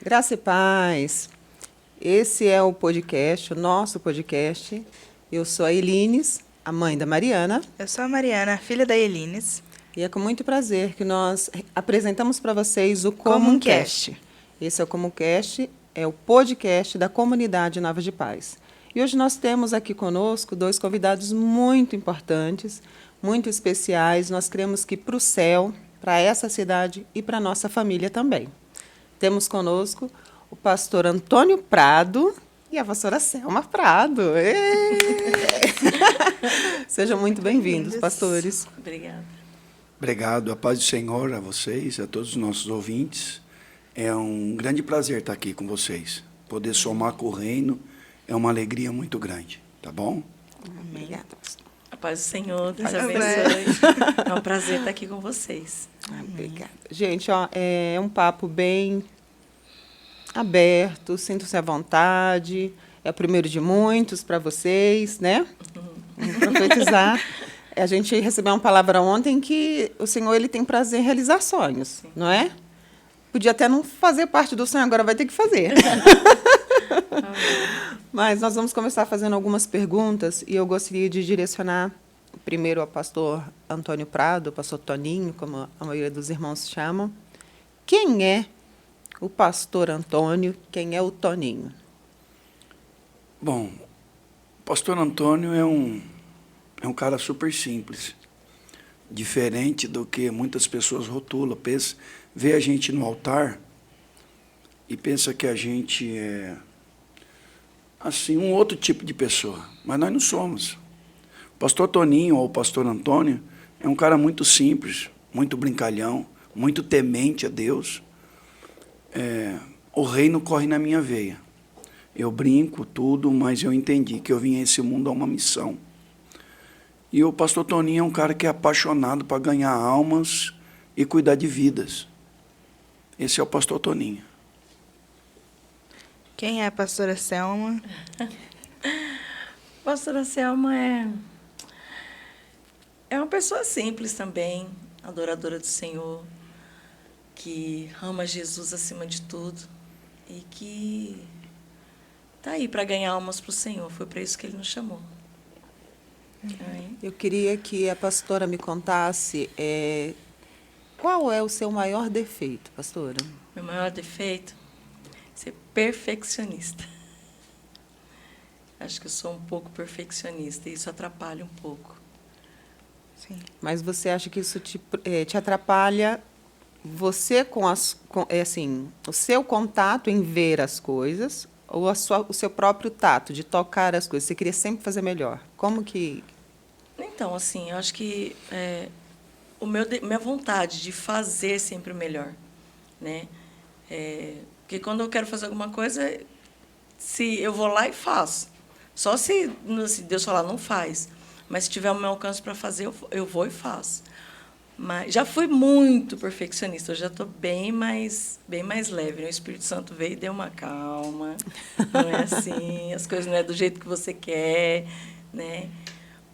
Graça e paz. Esse é o podcast, o nosso podcast. Eu sou a Elines, a mãe da Mariana. Eu sou a Mariana, filha da Elines. E é com muito prazer que nós apresentamos para vocês o Comuncast. Esse é o Comuncast, é o podcast da comunidade Nova de Paz. E hoje nós temos aqui conosco dois convidados muito importantes, muito especiais. Nós queremos que para o céu, para essa cidade e para a nossa família também. Temos conosco o pastor Antônio Prado e a pastora Selma Prado. Sejam muito bem-vindos, pastores. Obrigada. Obrigado, a paz do Senhor a vocês, a todos os nossos ouvintes. É um grande prazer estar aqui com vocês. Poder somar com o reino é uma alegria muito grande, tá bom? Obrigada, pastor. A paz do Senhor, Deus Amém. abençoe. É um prazer estar aqui com vocês. Obrigada. Gente, ó, é um papo bem aberto, sintam-se à vontade. É o primeiro de muitos para vocês, né? Vamos profetizar. A gente recebeu uma palavra ontem que o Senhor ele tem prazer em realizar sonhos, não é? Podia até não fazer parte do sonho, agora vai ter que fazer. Mas nós vamos começar fazendo algumas perguntas e eu gostaria de direcionar primeiro ao pastor Antônio Prado, ao pastor Toninho, como a maioria dos irmãos chamam. Quem é o pastor Antônio? Quem é o Toninho? Bom, o pastor Antônio é um cara super simples, diferente do que muitas pessoas rotulam. Vê a gente no altar e pensa que a gente é assim, um outro tipo de pessoa, mas nós não somos. O pastor Toninho ou o pastor Antônio é um cara muito simples, muito brincalhão, muito temente a Deus. O reino corre na minha veia. Eu brinco tudo, mas eu entendi que eu vim a esse mundo a uma missão. E o pastor Toninho é um cara que é apaixonado para ganhar almas e cuidar de vidas. Esse é o pastor Toninho. Quem é a pastora Selma? A pastora Selma é uma pessoa simples também, adoradora do Senhor, que ama Jesus acima de tudo e que está aí para ganhar almas para o Senhor. Foi para isso que Ele nos chamou. Amém. Eu queria que a pastora me contasse qual é o seu maior defeito, pastora? Meu maior defeito é ser perfeccionista. Acho que eu sou um pouco perfeccionista e isso atrapalha um pouco. Sim. Mas você acha que isso te atrapalha você o seu contato em ver as coisas ou o seu próprio tato de tocar as coisas? Você queria sempre fazer melhor. Como que... Então, assim, eu acho que minha vontade de fazer sempre o melhor, né? Porque quando eu quero fazer alguma coisa, se eu vou lá e faço. Só se Deus falar, não faz. Mas se tiver o meu alcance para fazer, eu vou e faço. Mas já fui muito perfeccionista, eu já estou bem mais leve. O Espírito Santo veio e deu uma calma. Não é assim, as coisas não é do jeito que você quer, né?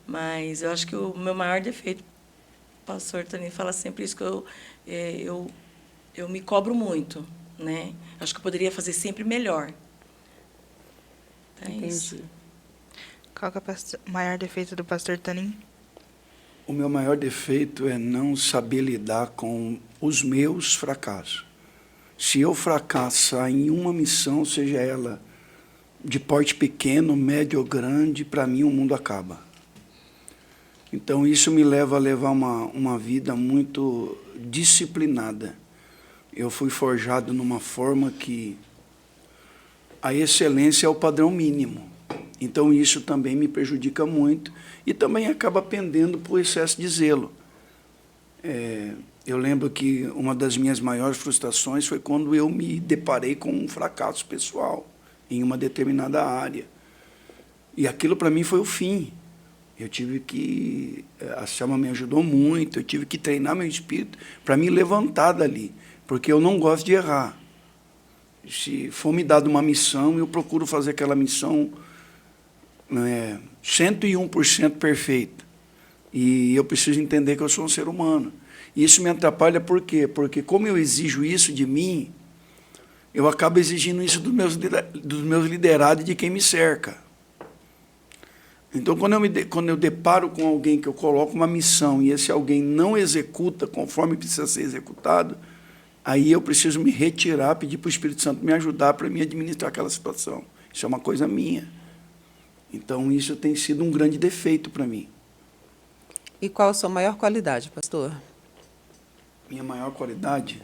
Mas eu acho que o meu maior defeito, o pastor Toninho fala sempre isso, que eu me cobro muito, né? Acho que eu poderia fazer sempre melhor. Entendi. Isso. Qual que é o maior defeito do pastor Toninho? O meu maior defeito é não saber lidar com os meus fracassos. Se eu fracassar em uma missão, seja ela de porte pequeno, médio ou grande, para mim o mundo acaba. Então isso me leva a levar uma vida muito disciplinada. Eu fui forjado numa forma que a excelência é o padrão mínimo. Então isso também me prejudica muito e também acaba pendendo para o excesso de zelo. Eu lembro que uma das minhas maiores frustrações foi quando eu me deparei com um fracasso pessoal em uma determinada área. E aquilo para mim foi o fim. Eu tive que... A Selma me ajudou muito, eu tive que treinar meu espírito para me levantar dali, porque eu não gosto de errar. Se for me dada uma missão, eu procuro fazer aquela missão 101% perfeita. E eu preciso entender que eu sou um ser humano. E isso me atrapalha por quê? Porque como eu exijo isso de mim, eu acabo exigindo isso dos meus liderados e de quem me cerca. Então, quando eu deparo com alguém que eu coloco uma missão e esse alguém não executa conforme precisa ser executado, aí eu preciso me retirar, pedir para o Espírito Santo me ajudar para me administrar aquela situação. Isso é uma coisa minha. Então, isso tem sido um grande defeito para mim. E qual a sua maior qualidade, pastor? Minha maior qualidade?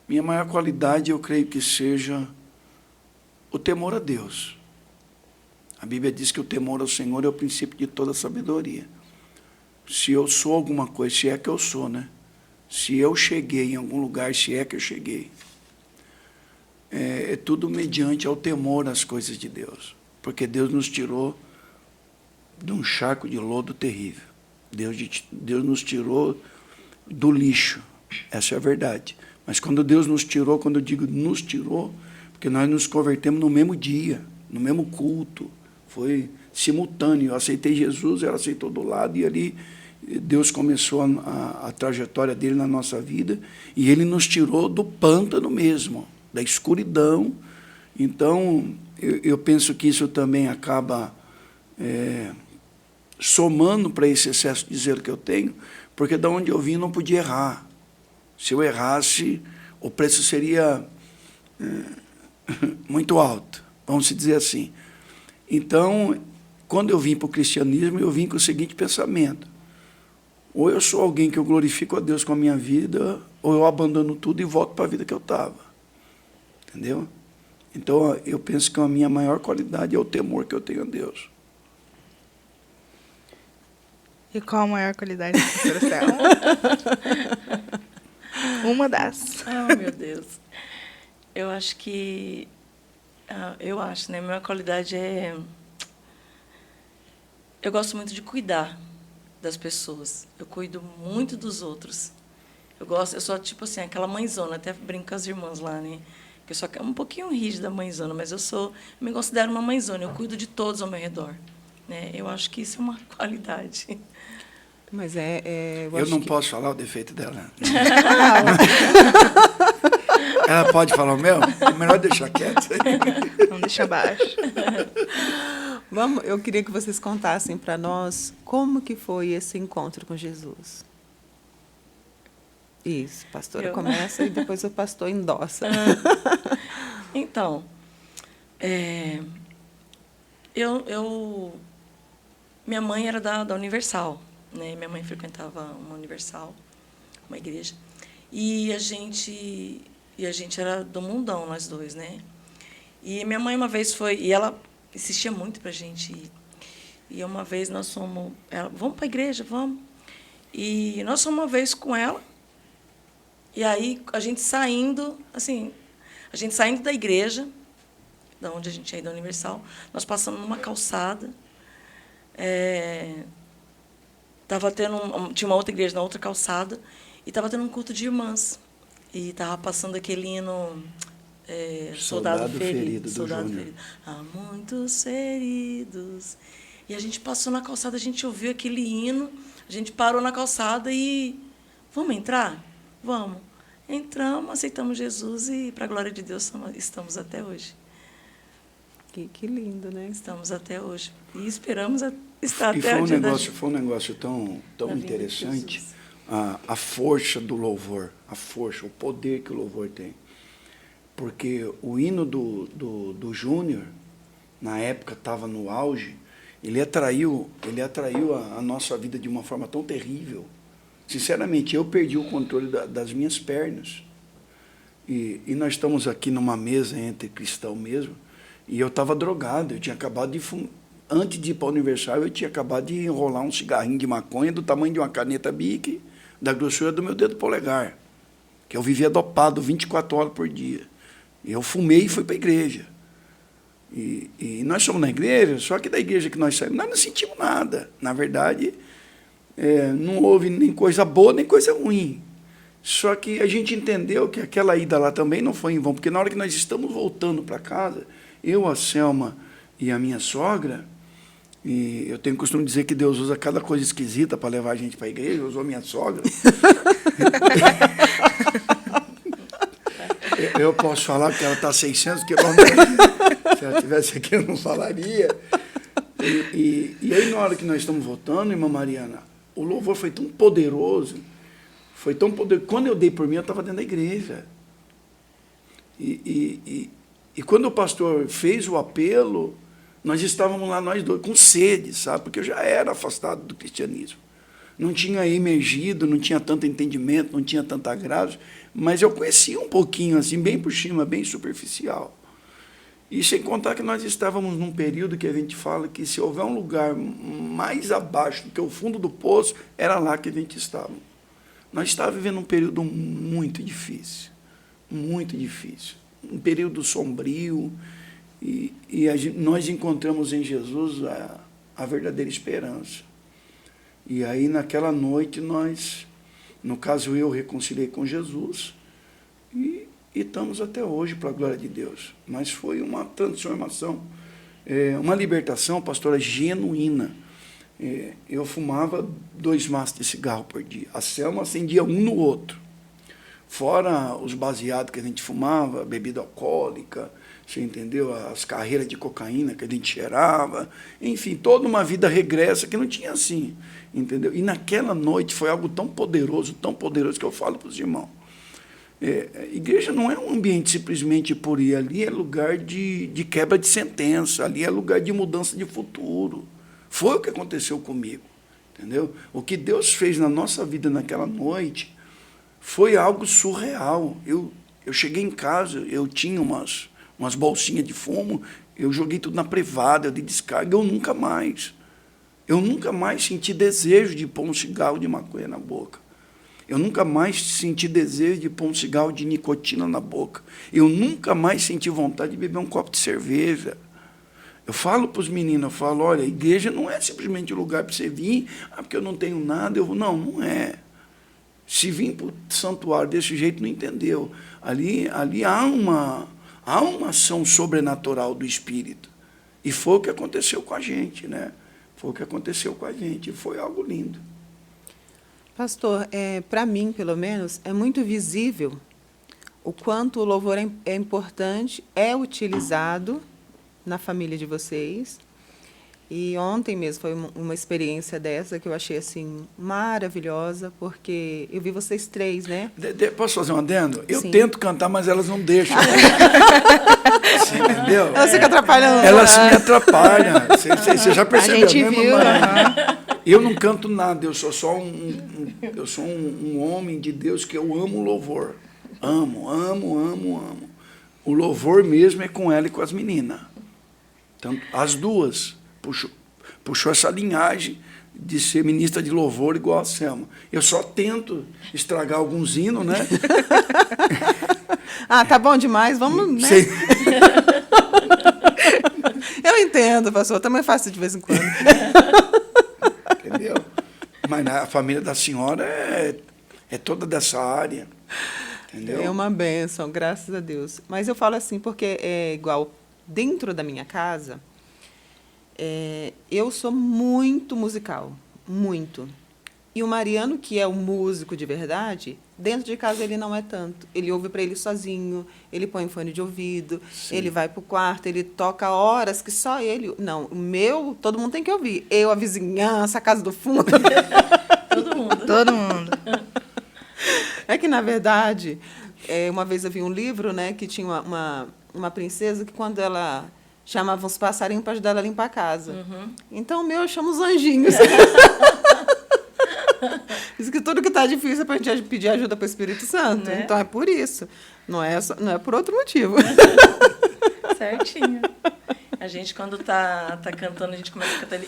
Minha maior qualidade, eu creio que seja o temor a Deus. A Bíblia diz que o temor ao Senhor é o princípio de toda sabedoria. Se eu sou alguma coisa, se é que eu sou, né? Se eu cheguei em algum lugar, se é que eu cheguei, é tudo mediante ao temor às coisas de Deus. Porque Deus nos tirou de um charco de lodo terrível. Deus nos tirou do lixo. Essa é a verdade. Mas quando Deus nos tirou, quando eu digo nos tirou, porque nós nos convertemos no mesmo dia, no mesmo culto. Foi simultâneo. Eu aceitei Jesus, ela aceitou do lado, e ali Deus começou a trajetória dele na nossa vida, e ele nos tirou do pântano mesmo, da escuridão. Então, eu penso que isso também acaba somando para esse excesso de zelo que eu tenho, porque de onde eu vim não podia errar. Se eu errasse, o preço seria muito alto, vamos dizer assim. Então, quando eu vim para o cristianismo, eu vim com o seguinte pensamento: ou eu sou alguém que eu glorifico a Deus com a minha vida, ou eu abandono tudo e volto para a vida que eu estava. Entendeu? Então, eu penso que a minha maior qualidade é o temor que eu tenho a Deus. E qual a maior qualidade do pastor Céu? Uma das. Oh, meu Deus. Eu acho que... né? A minha qualidade é... Eu gosto muito de cuidar das pessoas. Eu cuido muito dos outros. Eu sou, tipo assim, aquela mãezona. Até brinco com as irmãs lá, né? Que eu sou um pouquinho rígida mãezona, mas eu me considero uma mãezona. Eu cuido de todos ao meu redor. Né? Eu acho que isso é uma qualidade. Mas eu não posso falar o defeito dela. Ela pode falar o meu? É melhor deixar quieto. Não deixa abaixo. Eu queria que vocês contassem para nós como que foi esse encontro com Jesus. Isso, a pastora começa e depois o pastor endossa. Então, minha mãe era da Universal, né? Minha mãe frequentava uma Universal, uma igreja, e a gente era do mundão, nós dois, né? E minha mãe uma vez foi, e ela insistia muito para a gente ir. E uma vez nós fomos, vamos para a igreja, vamos. E nós fomos uma vez com ela, e aí a gente saindo da igreja, da onde a gente ia da Universal, nós passamos numa calçada, tinha uma outra igreja na outra calçada, e estava tendo um culto de irmãs. E estava passando aquele hino, Soldado Ferido. Soldado Ferido. Há muitos feridos. E a gente passou na calçada, a gente ouviu aquele hino, a gente parou na calçada e... Vamos entrar? Vamos. Entramos, aceitamos Jesus e, para a glória de Deus, estamos até hoje. Que lindo, né? Estamos até hoje. E esperamos estar até hoje. Foi um negócio tão interessante, a força do louvor, o poder que o louvor tem. Porque o hino do Júnior, na época, estava no auge, ele atraiu a nossa vida de uma forma tão terrível. Sinceramente, eu perdi o controle das minhas pernas. E nós estamos aqui numa mesa entre cristãos mesmo, e eu estava drogado, eu tinha acabado de antes de ir para a Universal, eu tinha acabado de enrolar um cigarrinho de maconha do tamanho de uma caneta Bic, da grossura do meu dedo polegar, que eu vivia dopado 24 horas por dia. E eu fumei e fui para a igreja. E nós somos na igreja, só que da igreja que nós saímos, nós não sentimos nada. Na verdade, não houve nem coisa boa, nem coisa ruim. Só que a gente entendeu que aquela ida lá também não foi em vão, porque na hora que nós estamos voltando para casa, eu, a Selma e a minha sogra, e eu tenho o costume de dizer que Deus usa cada coisa esquisita para levar a gente para a igreja, usou a minha sogra. Eu posso falar porque ela está a 600 quilômetros. Se ela estivesse aqui, eu não falaria. E aí, na hora que nós estamos votando, irmã Mariana, o louvor foi tão poderoso, Quando eu dei por mim, eu estava dentro da igreja. E quando o pastor fez o apelo, nós estávamos lá, nós dois, com sede, sabe? Porque eu já era afastado do cristianismo. Não tinha emergido, não tinha tanto entendimento, não tinha tanta graça, mas eu conhecia um pouquinho, assim, bem por cima, bem superficial. E sem contar que nós estávamos num período que a gente fala que se houver um lugar mais abaixo do que o fundo do poço, era lá que a gente estava. Nós estávamos vivendo um período muito difícil, um período sombrio, nós encontramos em Jesus a verdadeira esperança. E aí, naquela noite, no caso, eu reconciliei com Jesus e estamos até hoje, para a glória de Deus. Mas foi uma transformação, uma libertação, pastora, genuína. Eu fumava 2 maços de cigarro por dia. A Selma acendia um no outro. Fora os baseados que a gente fumava, bebida alcoólica, você entendeu? As carreiras de cocaína que a gente cheirava, enfim, toda uma vida regressa que não tinha assim, entendeu? E naquela noite foi algo tão poderoso que eu falo para os irmãos. Igreja não é um ambiente simplesmente por ir, ali é lugar de quebra de sentença, ali é lugar de mudança de futuro. Foi o que aconteceu comigo, entendeu? O que Deus fez na nossa vida naquela noite foi algo surreal. Eu cheguei em casa, eu tinha umas bolsinhas de fumo, eu joguei tudo na privada, eu dei descarga, eu nunca mais senti desejo de pôr um cigarro de maconha na boca. Eu nunca mais senti desejo de pôr um cigarro de nicotina na boca. Eu nunca mais senti vontade de beber um copo de cerveja. Eu falo para os meninos, olha, a igreja não é simplesmente um lugar para você vir, porque eu não tenho nada, não é. Se vir para o santuário desse jeito, não entendeu. Ali há uma ação sobrenatural do Espírito. E foi o que aconteceu com a gente, né? Foi o que aconteceu com a gente, e foi algo lindo. Pastor, para mim, pelo menos, é muito visível o quanto o louvor é importante, é utilizado na família de vocês. E ontem mesmo foi uma experiência dessa que eu achei assim maravilhosa, porque eu vi vocês 3, né? Posso fazer um adendo? Eu Sim. tento cantar, mas elas não deixam. Você entendeu? Elas ficam atrapalhando. Elas me atrapalham. Você já percebeu, A gente né, viu. mamãe? Eu não canto nada, eu sou só um homem de Deus que eu amo o louvor. Amo. O louvor mesmo é com ela e com as meninas. Então, as duas puxou essa linhagem de ser ministra de louvor igual a Selma. Eu só tento estragar alguns hinos, né? Tá bom demais, vamos, né? Eu entendo, pastor, também faço de vez em quando. Entendeu? Mas a família da senhora é toda dessa área. Entendeu? É uma bênção, graças a Deus. Mas eu falo assim porque é igual, dentro da minha casa, eu sou muito musical, muito. E o Mariano, que é um músico de verdade, dentro de casa ele não é tanto. Ele ouve para ele sozinho, ele põe fone de ouvido, Sim. ele vai para o quarto, ele toca horas que só ele... Não, o meu, todo mundo tem que ouvir. Eu, a vizinhança, a casa do fundo. Todo mundo. É que, na verdade, uma vez eu vi um livro, né, que tinha uma princesa que, quando ela chamava os passarinhos para ajudar ela a limpar a casa. Uhum. Então, o meu eu chamo os anjinhos. Diz que tudo que está difícil é para a gente pedir ajuda para o Espírito Santo. Né? Então, é por isso. Não é por outro motivo. Certinho. A gente, quando tá cantando, a gente começa a cantar.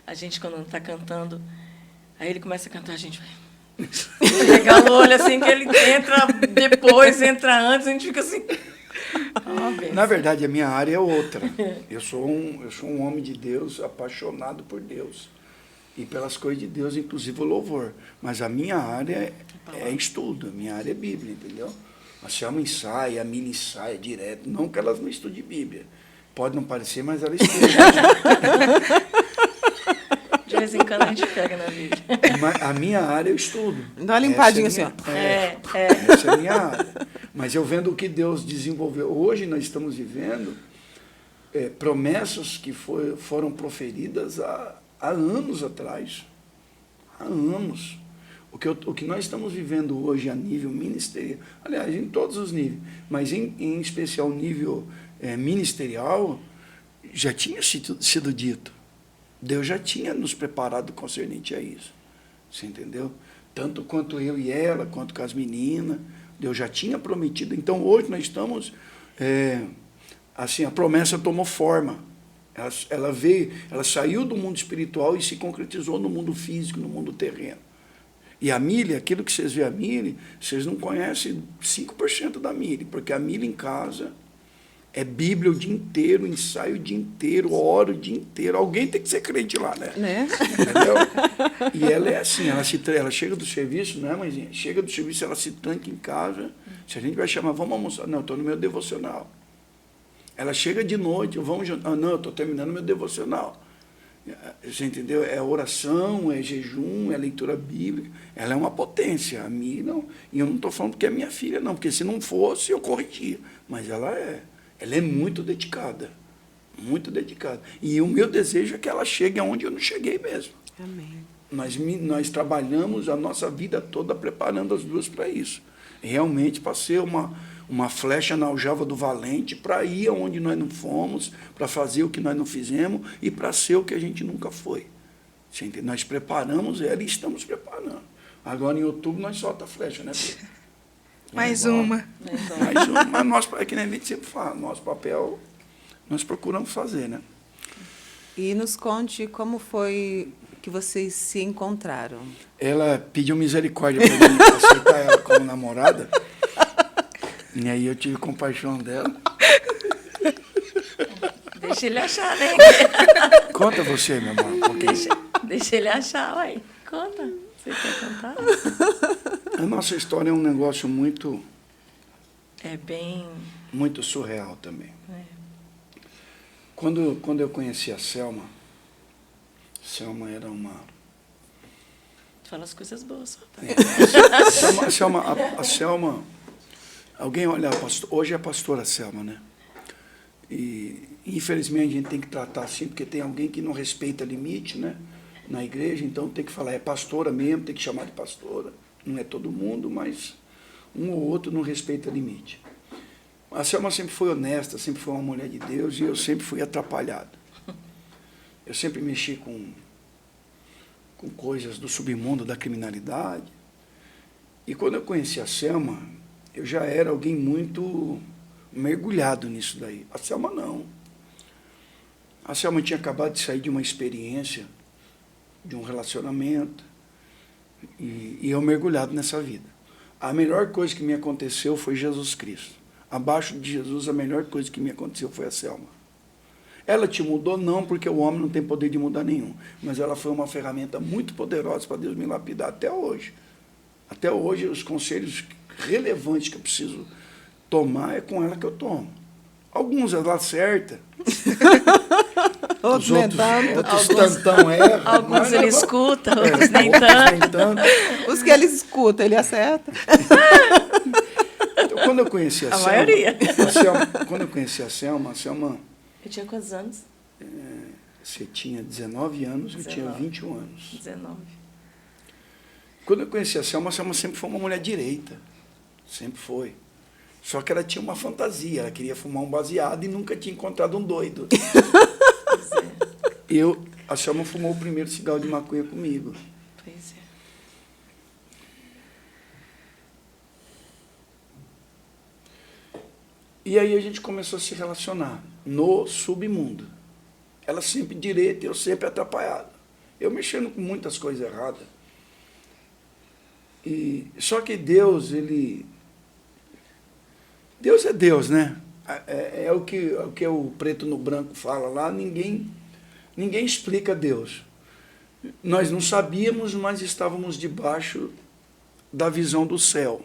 A gente, quando não está cantando, aí ele começa a cantar, a gente vai pegar o olho assim, que ele entra depois, entra antes, a gente fica assim... Na verdade, a minha área é outra. Eu sou um homem de Deus, apaixonado por Deus. E pelas coisas de Deus, inclusive o louvor. Mas a minha área é estudo, a minha área é Bíblia, entendeu? A Selma ensaia, a Mini ensaia direto. Não que elas não estudem Bíblia. Pode não parecer, mas ela estuda. De vez em quando a gente pega na Bíblia. Mas a minha área eu estudo. Dá uma limpadinha Essa é assim, ó. Essa é a minha área. Mas eu vendo o que Deus desenvolveu. Hoje nós estamos vivendo promessas que foram proferidas há anos atrás. Há anos. O que nós estamos vivendo hoje a nível ministerial, aliás, em todos os níveis, mas em especial nível ministerial, já tinha sido dito. Deus já tinha nos preparado concernente a isso. Você entendeu? Tanto quanto eu e ela, quanto com as meninas, Deus já tinha prometido. Então, hoje nós estamos... assim, a promessa tomou forma. Ela veio, ela saiu do mundo espiritual e se concretizou no mundo físico, no mundo terreno. E a Mili, aquilo que vocês veem a Mili, vocês não conhecem 5% da Mili, porque a Mili em casa é Bíblia o dia inteiro, ensaio o dia inteiro, ora o dia inteiro. Alguém tem que ser crente lá, né? Entendeu? E ela é assim, ela chega do serviço, né, mãezinha? Chega do serviço, ela se tranca em casa. Se a gente vai chamar, vamos almoçar. Não, estou no meu devocional. Ela chega de noite, vamos jantar. Não, eu estou terminando meu devocional. Você entendeu? É oração, é jejum, é leitura bíblica. Ela é uma potência. A mim, não. E eu não estou falando porque é minha filha, não. Porque se não fosse, eu corrigia. Mas ela é muito dedicada. Muito dedicada. E o meu desejo é que ela chegue aonde eu não cheguei mesmo. Amém. Nós trabalhamos a nossa vida toda preparando as duas para isso. Realmente para ser uma flecha na aljava do valente, para ir aonde nós não fomos, para fazer o que nós não fizemos e para ser o que a gente nunca foi. Nós preparamos ela e estamos preparando. Agora, em outubro, nós solta a flecha, né, Pedro? Mais uma. Mais uma. Mas nosso, é que nem a gente sempre fala, nosso papel, nós procuramos fazer, né? E nos conte como foi que vocês se encontraram. Ela pediu misericórdia para mim aceitar ela como namorada. E aí eu tive compaixão dela. Deixa ele achar, né? Conta você, meu amor. Porque Deixa ele achar, uai. Conta. Você quer contar? a nossa história é um negócio muito surreal também. Quando eu conheci a Selma era uma... Fala as coisas boas. A Selma, alguém olha, hoje é a pastora Selma, né? E, infelizmente, a gente tem que tratar assim, porque tem alguém que não respeita limite, né? Na igreja, então tem que falar, é pastora mesmo, tem que chamar de pastora. Não é todo mundo, mas um ou outro não respeita limite. A Selma sempre foi honesta, sempre foi uma mulher de Deus, e eu sempre fui atrapalhado. Eu sempre mexi com coisas do submundo, da criminalidade. E quando eu conheci a Selma, eu já era alguém muito mergulhado nisso daí. A Selma não. A Selma tinha acabado de sair de uma experiência, de um relacionamento, e eu mergulhado nessa vida. A melhor coisa que me aconteceu foi Jesus Cristo. Abaixo de Jesus, a melhor coisa que me aconteceu foi a Selma. Ela te mudou? Não, porque o homem não tem poder de mudar nenhum. Mas ela foi uma ferramenta muito poderosa para Deus me lapidar até hoje. Até hoje, os conselhos relevantes que eu preciso tomar é com ela que eu tomo. Alguns ela acerta. Os outros tantão erram. Alguns ele escuta, outros nem tanto. Os que ele escuta, ele acerta. Então, quando eu conheci a Selma... maioria. Quando eu conheci a Selma... Eu tinha quantos anos? Você tinha 19 anos, 19. Eu tinha 21 anos. 19. Quando eu conheci a Selma sempre foi uma mulher direita. Sempre foi. Só que ela tinha uma fantasia. Ela queria fumar um baseado e nunca tinha encontrado um doido. Pois é. A Selma fumou o primeiro cigarro de maconha comigo. Pois é. E aí a gente começou a se relacionar no submundo. Ela sempre direita e eu sempre atrapalhado. Eu mexendo com muitas coisas erradas. Só que Deus é Deus, né? É o que o preto no branco fala lá, ninguém explica Deus. Nós não sabíamos, mas estávamos debaixo da visão do céu.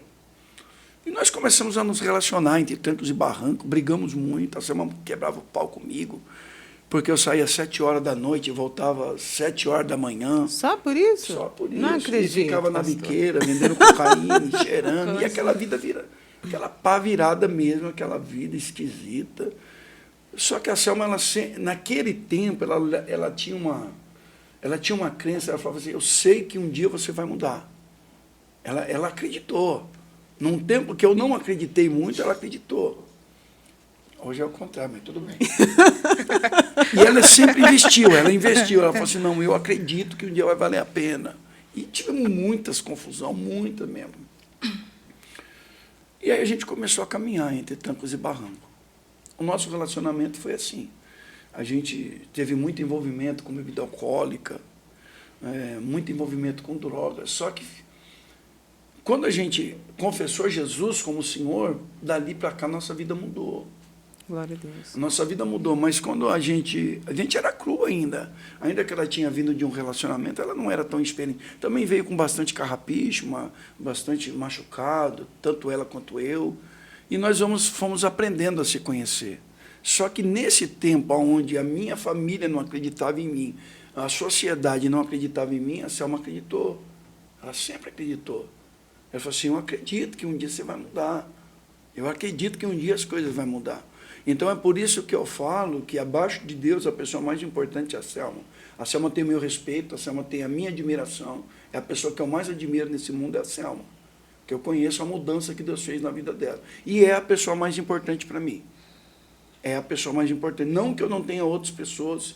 E nós começamos a nos relacionar entre trancos e barrancos, brigamos muito, a Selma quebrava o pau comigo, porque eu saía às 7 horas da noite e voltava às 7 horas da manhã. Só por isso? Só por isso. Não acredito. E ficava na biqueira, vendendo cocaína, cheirando, e aquela vida aquela pá virada mesmo, aquela vida esquisita. Só que a Selma, naquele tempo, ela tinha uma crença, ela falava assim, eu sei que um dia você vai mudar. Ela acreditou. Num tempo que eu não acreditei muito, ela acreditou. Hoje é o contrário, mas tudo bem. E ela sempre investiu. Ela falou assim, não, eu acredito que um dia vai valer a pena. E tivemos muitas confusões, muitas mesmo. E aí a gente começou a caminhar entre trancos e barrancos. O nosso relacionamento foi assim. A gente teve muito envolvimento com bebida alcoólica, muito envolvimento com drogas. Só que quando a gente confessou Jesus como Senhor, dali para cá nossa vida mudou. Glória a Deus. Nossa vida mudou, mas quando a gente era cru ainda que ela tinha vindo de um relacionamento, ela não era tão experiente. Também veio com bastante carrapicho, bastante machucado, tanto ela quanto eu, e nós fomos aprendendo a se conhecer. Só que nesse tempo onde a minha família não acreditava em mim, a sociedade não acreditava em mim, a Selma acreditou. Ela sempre acreditou. Ela falou assim, eu acredito que um dia você vai mudar. Eu acredito que um dia as coisas vão mudar. Então, é por isso que eu falo que, abaixo de Deus, a pessoa mais importante é a Selma. A Selma tem o meu respeito, a Selma tem a minha admiração. É a pessoa que eu mais admiro nesse mundo, é a Selma. Que eu conheço a mudança que Deus fez na vida dela. E é a pessoa mais importante para mim. É a pessoa mais importante. Não que eu não tenha outras pessoas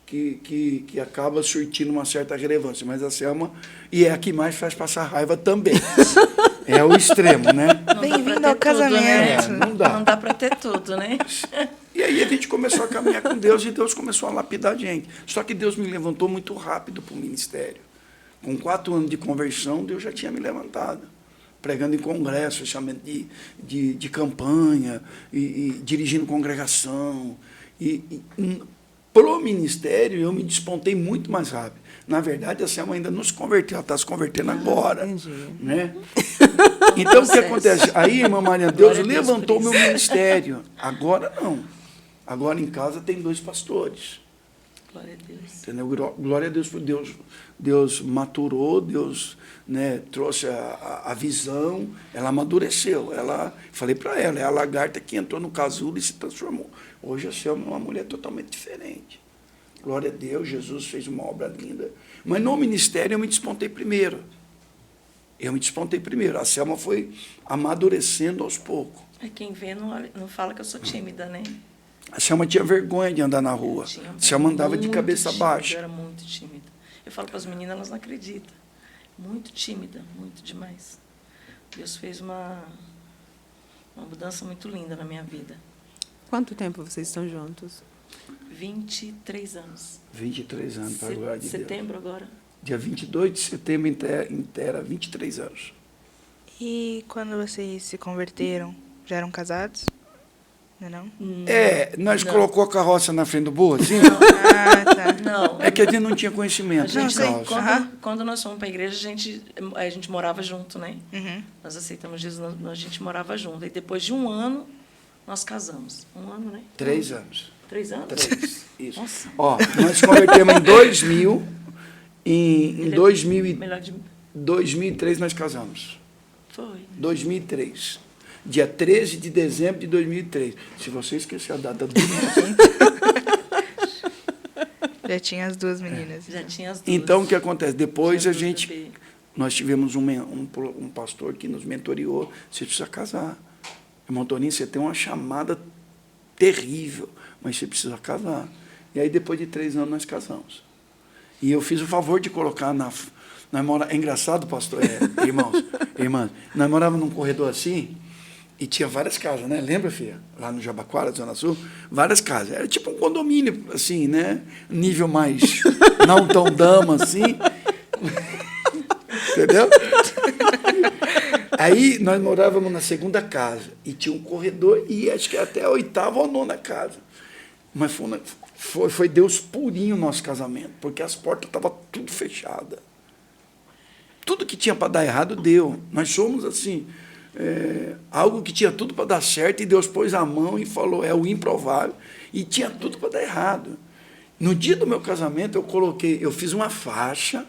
que acabam surtindo uma certa relevância, mas a Selma, e é a que mais faz passar raiva também. É o extremo, né? Bem-vindo ao casamento. Não dá. Não dá para ter tudo, né? E aí a gente começou a caminhar com Deus e Deus começou a lapidar a gente. Só que Deus me levantou muito rápido para o ministério. Com 4 anos de conversão, Deus já tinha me levantado. Pregando em congresso, fechamento de campanha, e dirigindo congregação. Para o ministério, eu me despontei muito mais rápido. Na verdade, a Selma ainda não se converteu, ela está se convertendo agora. Entendi. Né? Então, o que acontece? Aí, irmã Maria, Deus levantou o meu ministério. Agora, não. Agora, em casa, tem 2 pastores. Glória a Deus. Entendeu? Glória a Deus por Deus. Deus maturou, Deus, né, trouxe a visão, ela amadureceu. Falei para ela, é a lagarta que entrou no casulo e se transformou. Hoje a Selma é uma mulher totalmente diferente. Glória a Deus, Jesus fez uma obra linda. Mas no ministério eu me despontei primeiro. A Selma foi amadurecendo aos poucos. Quem vê não fala que eu sou tímida, né? A Selma tinha vergonha de andar na rua. A Selma andava de cabeça baixa. Eu era muito tímida. Eu falo para as meninas, elas não acreditam. Muito tímida, muito demais. Deus fez uma mudança muito linda na minha vida. Quanto tempo vocês estão juntos? 23 anos. 23 anos, para a glória de Deus. Setembro agora. Dia 22 de setembro inteira 23 anos. E quando vocês se converteram, já eram casados? Não? Nós colocou a carroça na frente do burro, assim? Ah, tá. Não. É que a gente não tinha conhecimento A de gente, causa. quando nós fomos para a igreja, a gente morava junto, né? Uhum. Nós aceitamos Jesus, a gente morava junto. E depois de 1 ano, nós casamos. 1 ano, né? 3 anos. 3 anos? 3, isso. Nossa. Ó, nós convertemos em 2000, em 2003 nós casamos. Foi. 2003. Dia 13 de dezembro de 2003. Se você esquecer a data do Já tinha as 2 meninas. Já tinha as 2. Então, o que acontece? Depois Tinha a 2 gente... bebê. Nós tivemos um pastor que nos mentoriou. Você precisa casar. Irmão Toninho, você tem uma chamada terrível, mas você precisa casar. E aí, depois de 3 anos, nós casamos. E eu fiz o favor de colocar é engraçado, pastor, irmãos, nós morávamos num corredor assim, e tinha várias casas, né? Lembra, filha? Lá no Jabaquara, Zona Sul, várias casas. Era tipo um condomínio, assim, né? Nível mais não tão dama, assim. Entendeu? Aí nós morávamos na 2ª casa, e tinha um corredor, e acho que até a 8ª ou 9ª casa. Mas foi Deus purinho o nosso casamento, porque as portas estavam tudo fechadas. Tudo que tinha para dar errado, deu. Nós somos assim, algo que tinha tudo para dar certo, e Deus pôs a mão e falou, é o improvável, e tinha tudo para dar errado. No dia do meu casamento, eu fiz uma faixa,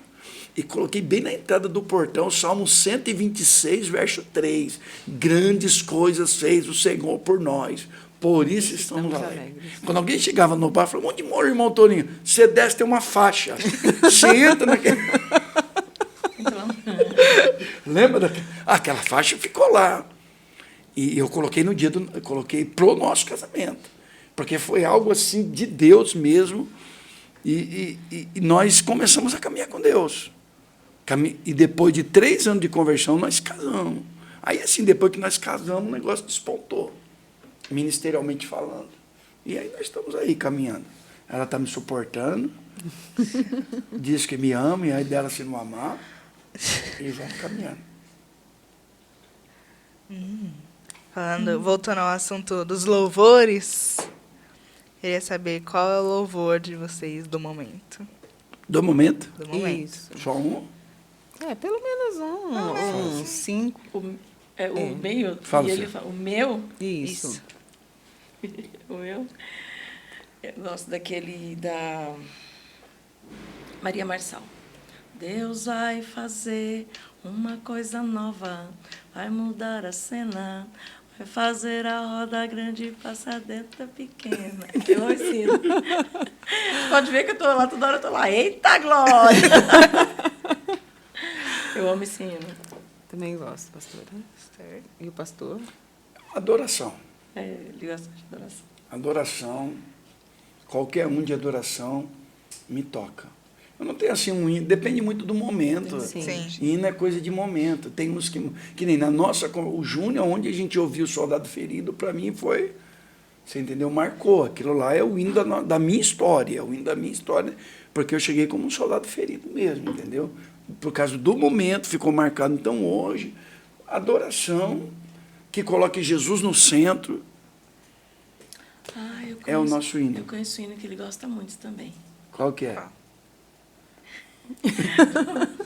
e coloquei bem na entrada do portão, Salmo 126, verso 3. Grandes coisas fez o Senhor por nós, por isso estamos alegres. Quando alguém chegava no bar, falava, onde mora o irmão Toninho? Você desce, tem uma faixa. Você entra naquele... Lembra daquela? Aquela faixa ficou lá. E eu coloquei coloquei pro nosso casamento. Porque foi algo assim de Deus mesmo. E nós começamos a caminhar com Deus. E depois de 3 anos de conversão, nós casamos. Aí, assim, depois que nós casamos, o negócio despontou, ministerialmente falando. E aí nós estamos aí caminhando. Ela está me suportando, diz que me ama, e aí dela se não amar, e vamos caminhando. Voltando ao assunto dos louvores, queria saber qual é o louvor de vocês do momento. Do momento? Do momento. Isso. Só um? Pelo menos 5. O meio, Fala, e ele Cê. fala, o meu, Isso. o meu, eu gosto daquele da Maria Marçal. Deus vai fazer uma coisa nova, vai mudar a cena, vai fazer a roda grande passar dentro da pequena. Eu ensino. Pode ver que eu estou lá, toda hora eu estou lá. Eita, glória! Eu amo esse hino. Também gosto, pastora. E o pastor? Adoração. Ele gosta de adoração. Adoração, qualquer um de adoração, me toca. Eu não tenho assim um hino, depende muito do momento. Sim. Hino é coisa de momento. Tem uns que nem na nossa, o Júnior, onde a gente ouviu o Soldado Ferido, para mim foi, você entendeu, marcou. Aquilo lá é o hino da minha história, o hino da minha história, porque eu cheguei como um soldado ferido mesmo, entendeu? Por causa do momento, ficou marcado. Então, hoje, adoração, que coloque Jesus no centro, é o nosso hino. Eu conheço o hino que ele gosta muito também. Qual que é?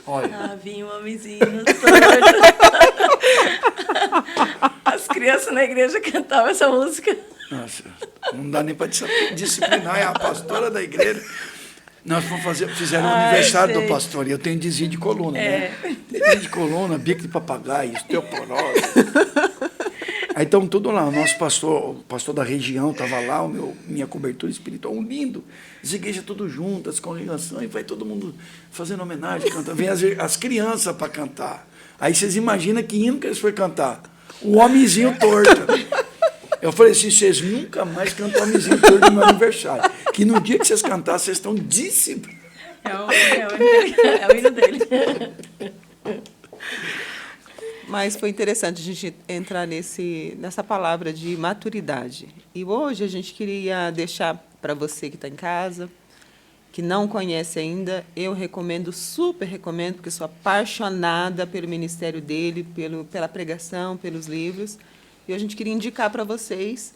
Olha. Vinha um homenzinho torto. As crianças na igreja cantavam essa música. Nossa, não dá nem para disciplinar, é a pastora da igreja. Nós fizeram o aniversário do pastor, e eu tenho desvio de coluna, né? Desvio de coluna, bico de papagaio, osteoporose. Aí estamos tudo lá, o nosso pastor, o pastor da região estava lá, minha cobertura espiritual, um lindo. As igrejas tudo juntas, as congregações, vai todo mundo fazendo homenagem, cantando. Vem as crianças para cantar. Aí vocês imaginam que hino que eles foram cantar? O homenzinho torto. Eu falei assim, vocês nunca mais cantam o homenzinho torto no meu aniversário. Que no dia que vocês cantarem, vocês estão disciplinados. É o hino dele. Mas foi interessante a gente entrar nessa palavra de maturidade. E hoje a gente queria deixar para você que está em casa, que não conhece ainda, eu recomendo, super recomendo, porque sou apaixonada pelo ministério dele, pela pregação, pelos livros. E a gente queria indicar para vocês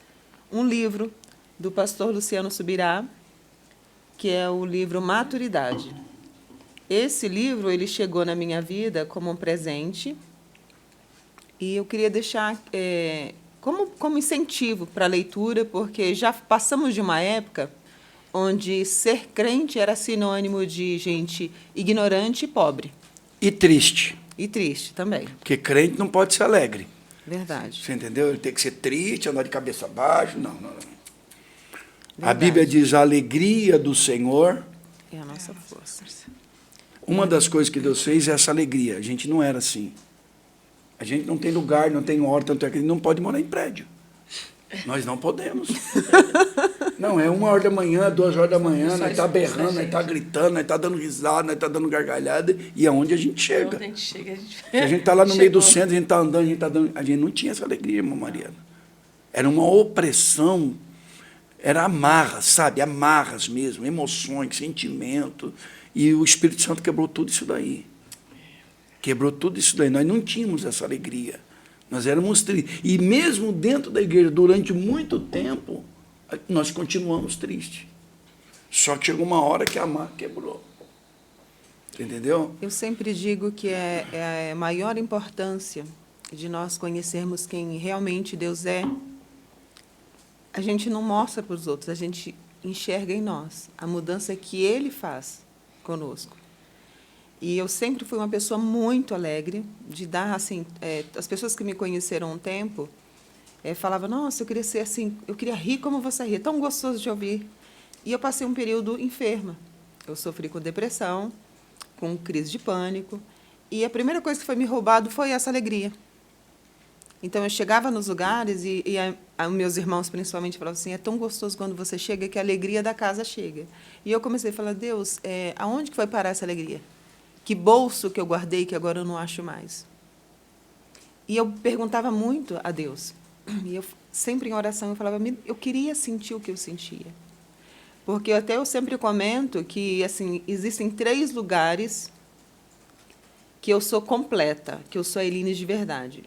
um livro do pastor Luciano Subirá, que é o livro Maturidade. Esse livro ele chegou na minha vida como um presente, e eu queria deixar como incentivo para a leitura, porque já passamos de uma época onde ser crente era sinônimo de gente ignorante e pobre. E triste. E triste também. Porque crente não pode ser alegre. Verdade. Você entendeu? Ele tem que ser triste, andar de cabeça baixa. Não. Verdade. A Bíblia diz a alegria do Senhor. É a nossa força. Uma das coisas que Deus fez é essa alegria. A gente não era assim. A gente não tem lugar, não tem hora, tanto é que a gente não pode morar em prédio. Nós não podemos. Não, é 1h da manhã, 2h da manhã, nós está berrando, nós está gritando, nós está dando risada, nós está dando gargalhada, e aonde a gente chega. Onde a gente chega, a gente... Se a gente está lá no meio do centro, a gente está andando, a gente não tinha essa alegria, irmã Mariana. Era uma opressão, era amarras, sabe? Amarras mesmo, emoções, sentimento. E o Espírito Santo quebrou tudo isso daí. Quebrou tudo isso daí. Nós não tínhamos essa alegria. Nós éramos tristes. E mesmo dentro da igreja, durante muito tempo, nós continuamos tristes. Só que chegou uma hora que a marca quebrou. Entendeu? Eu sempre digo que é a maior importância de nós conhecermos quem realmente Deus é. A gente não mostra para os outros, a gente enxerga em nós a mudança que Ele faz conosco. E eu sempre fui uma pessoa muito alegre, de dar, assim, as pessoas que me conheceram há um tempo falavam, nossa, eu queria ser assim, eu queria rir como você ri, é tão gostoso de ouvir. E eu passei um período enferma. Eu sofri com depressão, com crise de pânico, e a primeira coisa que foi me roubado foi essa alegria. Então, eu chegava nos lugares e meus irmãos, principalmente, falavam assim, é tão gostoso quando você chega que a alegria da casa chega. E eu comecei a falar, Deus, aonde que foi parar essa alegria? Que bolso que eu guardei que agora eu não acho mais? E eu perguntava muito a Deus. E eu, sempre em oração, eu falava, eu queria sentir o que eu sentia. Porque até eu sempre comento que assim, existem 3 lugares que eu sou completa, que eu sou a Eline de verdade.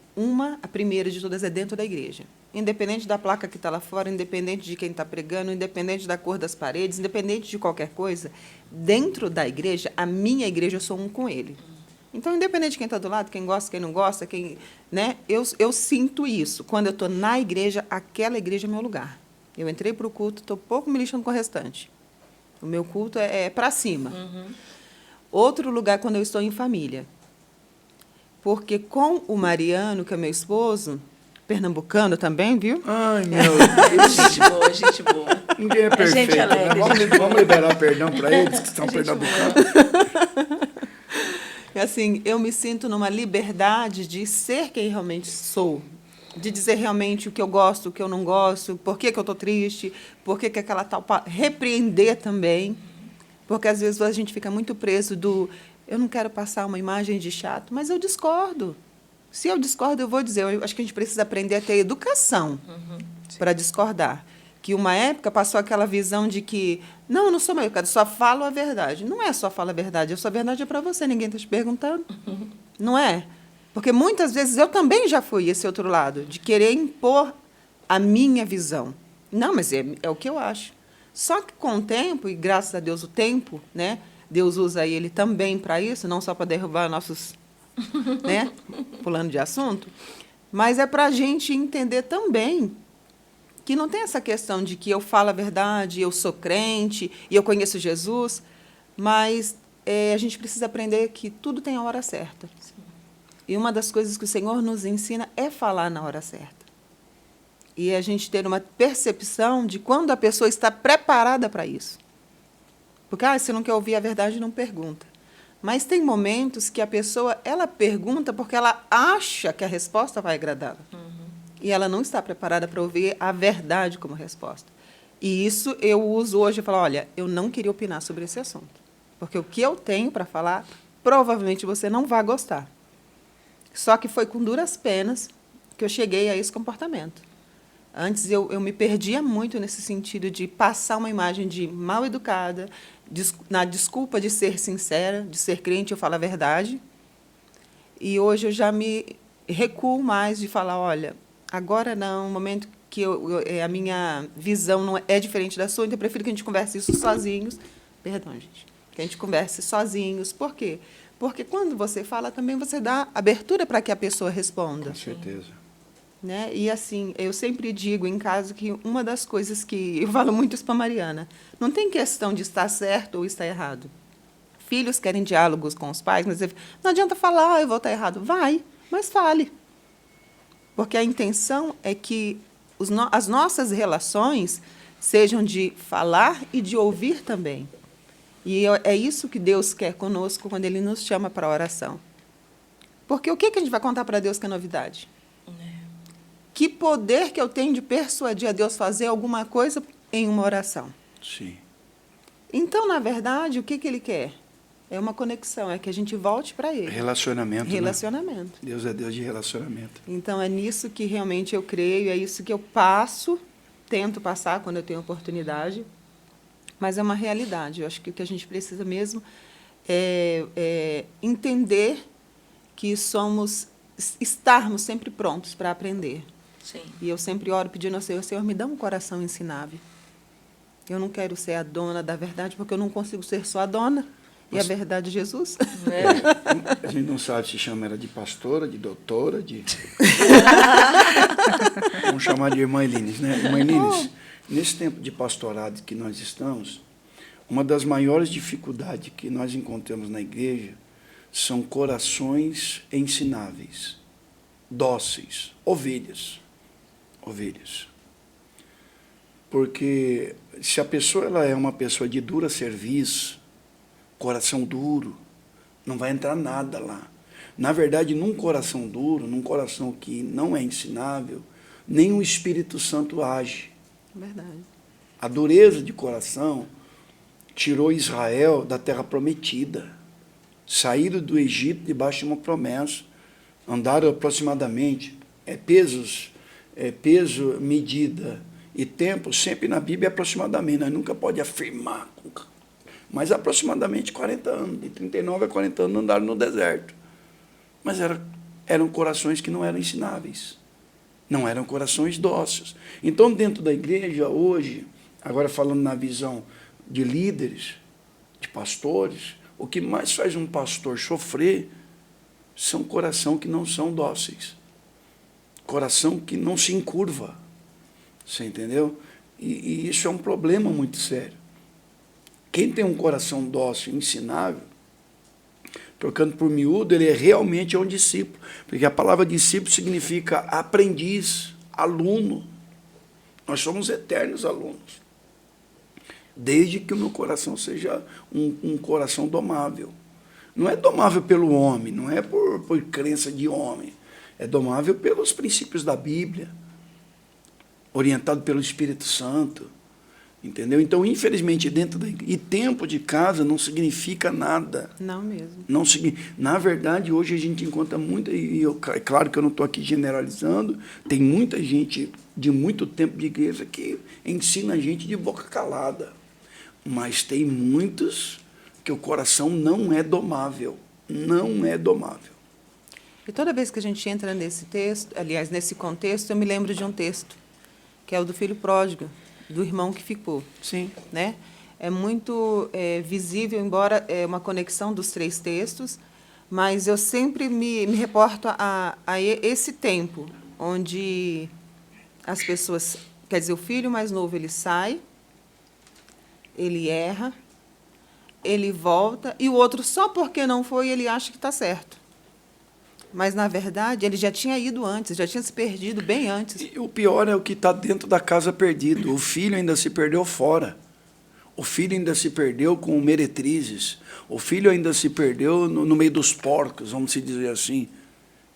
A primeira de todas, é dentro da igreja. Independente da placa que está lá fora, independente de quem está pregando, independente da cor das paredes, independente de qualquer coisa, dentro da igreja, a minha igreja, eu sou um com ele. Então, independente de quem está do lado, quem gosta, quem não gosta, eu sinto isso. Quando eu estou na igreja, aquela igreja é meu lugar. Eu entrei para o culto, estou pouco me lixando com o restante. O meu culto é para cima. Outro lugar, quando eu estou em família. Porque com o Mariano, que é meu esposo, pernambucano também, viu? Ai, meu Deus. Gente boa, gente boa. Ninguém é perfeito. gente alegre, Vamos liberar perdão para eles que estão pernambucanos. Assim, eu me sinto numa liberdade de ser quem realmente sou, de dizer realmente o que eu gosto, o que eu não gosto, por que eu estou triste, por que aquela tal... Repreender também, porque às vezes a gente fica muito preso eu não quero passar uma imagem de chato, mas eu discordo. Se eu discordo, eu vou dizer, eu acho que a gente precisa aprender a ter educação para discordar. Que uma época passou aquela visão de que, não, eu não sou mal-educado, só falo a verdade. Não é só falar a verdade, a sua verdade é para você, ninguém está te perguntando. Não é? Porque muitas vezes eu também já fui esse outro lado, de querer impor a minha visão. Não, mas é o que eu acho. Só que com o tempo, e graças a Deus o tempo, né, Deus usa ele também para isso, não só para derrubar nossos, né, pulando de assunto, mas é para a gente entender também que não tem essa questão de que eu falo a verdade, eu sou crente e eu conheço Jesus, mas a gente precisa aprender que tudo tem a hora certa. Sim. E uma das coisas que o Senhor nos ensina é falar na hora certa. E a gente ter uma percepção de quando a pessoa está preparada para isso. Porque, se não quer ouvir a verdade, não pergunta. Mas tem momentos que a pessoa, ela pergunta porque ela acha que a resposta vai agradá-la. E ela não está preparada para ouvir a verdade como resposta. E isso eu uso hoje e falo, olha, eu não queria opinar sobre esse assunto. Porque o que eu tenho para falar, provavelmente você não vai gostar. Só que foi com duras penas que eu cheguei a esse comportamento. Antes eu me perdia muito nesse sentido de passar uma imagem de mal educada, na desculpa de ser sincera, de ser crente, eu falo a verdade. E hoje eu já me recuo mais de falar, olha, agora não, no momento que a minha visão não é diferente da sua, então eu prefiro que a gente converse isso sozinhos. Perdão, gente. Que a gente converse sozinhos. Por quê? Porque quando você fala, também você dá abertura para que a pessoa responda. Com certeza. Né? E, assim, eu sempre digo em casa que uma das coisas que eu falo muito isso para a Mariana, não tem questão de estar certo ou estar errado. Filhos querem diálogos com os pais, mas não adianta falar, eu vou estar errado. Vai, mas fale. Porque a intenção é que as nossas relações sejam de falar e de ouvir também. E é isso que Deus quer conosco quando Ele nos chama para a oração. Porque o que a gente vai contar para Deus que é novidade? Que poder que eu tenho de persuadir a Deus fazer alguma coisa em uma oração? Sim. Então, na verdade, o que Ele quer? É uma conexão, é que a gente volte para Ele. Relacionamento. Relacionamento. Né? Deus é Deus de relacionamento. Então, é nisso que realmente eu creio, é isso que eu tento passar quando eu tenho oportunidade, mas é uma realidade. Eu acho que o que a gente precisa mesmo é entender que estarmos sempre prontos para aprender. Sim. E eu sempre oro pedindo ao Senhor, me dá um coração ensinável. Eu não quero ser a dona da verdade, porque eu não consigo ser só a dona. E a verdade é Jesus. A gente não sabe se chama ela de pastora, de doutora, de... Vamos chamar de irmã Elines, né? Irmã Elines, nesse tempo de pastorado que nós estamos, uma das maiores dificuldades que nós encontramos na igreja são corações ensináveis, dóceis, ovelhas. Ovelhas. Porque se a pessoa ela é uma pessoa de dura serviço, coração duro, não vai entrar nada lá. Na verdade, num coração duro, num coração que não é ensinável, nem o Espírito Santo age. Verdade. A dureza de coração tirou Israel da terra prometida. Saíram do Egito debaixo de uma promessa. Andaram aproximadamente, peso, medida e tempo, sempre na Bíblia é aproximadamente. Nós nunca pode afirmar, mas aproximadamente 40 anos, de 39 a 40 anos andaram no deserto. Mas eram corações que não eram ensináveis, não eram corações dóceis. Então, dentro da igreja, hoje, agora falando na visão de líderes, de pastores, o que mais faz um pastor sofrer são coração que não são dóceis, coração que não se encurva, você entendeu? E isso é um problema muito sério. Quem tem um coração dócil, ensinável, trocando por miúdo, ele realmente é um discípulo, porque a palavra discípulo significa aprendiz, aluno. Nós somos eternos alunos, desde que o meu coração seja um coração domável. Não é domável pelo homem, não é por crença de homem, é domável pelos princípios da Bíblia, orientado pelo Espírito Santo, entendeu? Então, infelizmente, e tempo de casa não significa nada. Não mesmo. Não, na verdade, hoje a gente encontra muita, é claro que eu não estou aqui generalizando, tem muita gente de muito tempo de igreja que ensina a gente de boca calada, mas tem muitos que o coração não é domável, não é domável. E toda vez que a gente entra nesse texto, aliás, nesse contexto, eu me lembro de um texto, que é o do filho pródigo, do irmão que ficou. Sim. Né? É muito visível, embora é uma conexão dos três textos, mas eu sempre me reporto a esse tempo, onde as pessoas, quer dizer, o filho mais novo, ele sai, ele erra, ele volta, e o outro, só porque não foi, ele acha que está certo. Mas, na verdade, ele já tinha ido antes, já tinha se perdido bem antes. E o pior é o que está dentro da casa perdido. O filho ainda se perdeu fora. O filho ainda se perdeu com meretrizes. O filho ainda se perdeu no meio dos porcos, vamos dizer assim.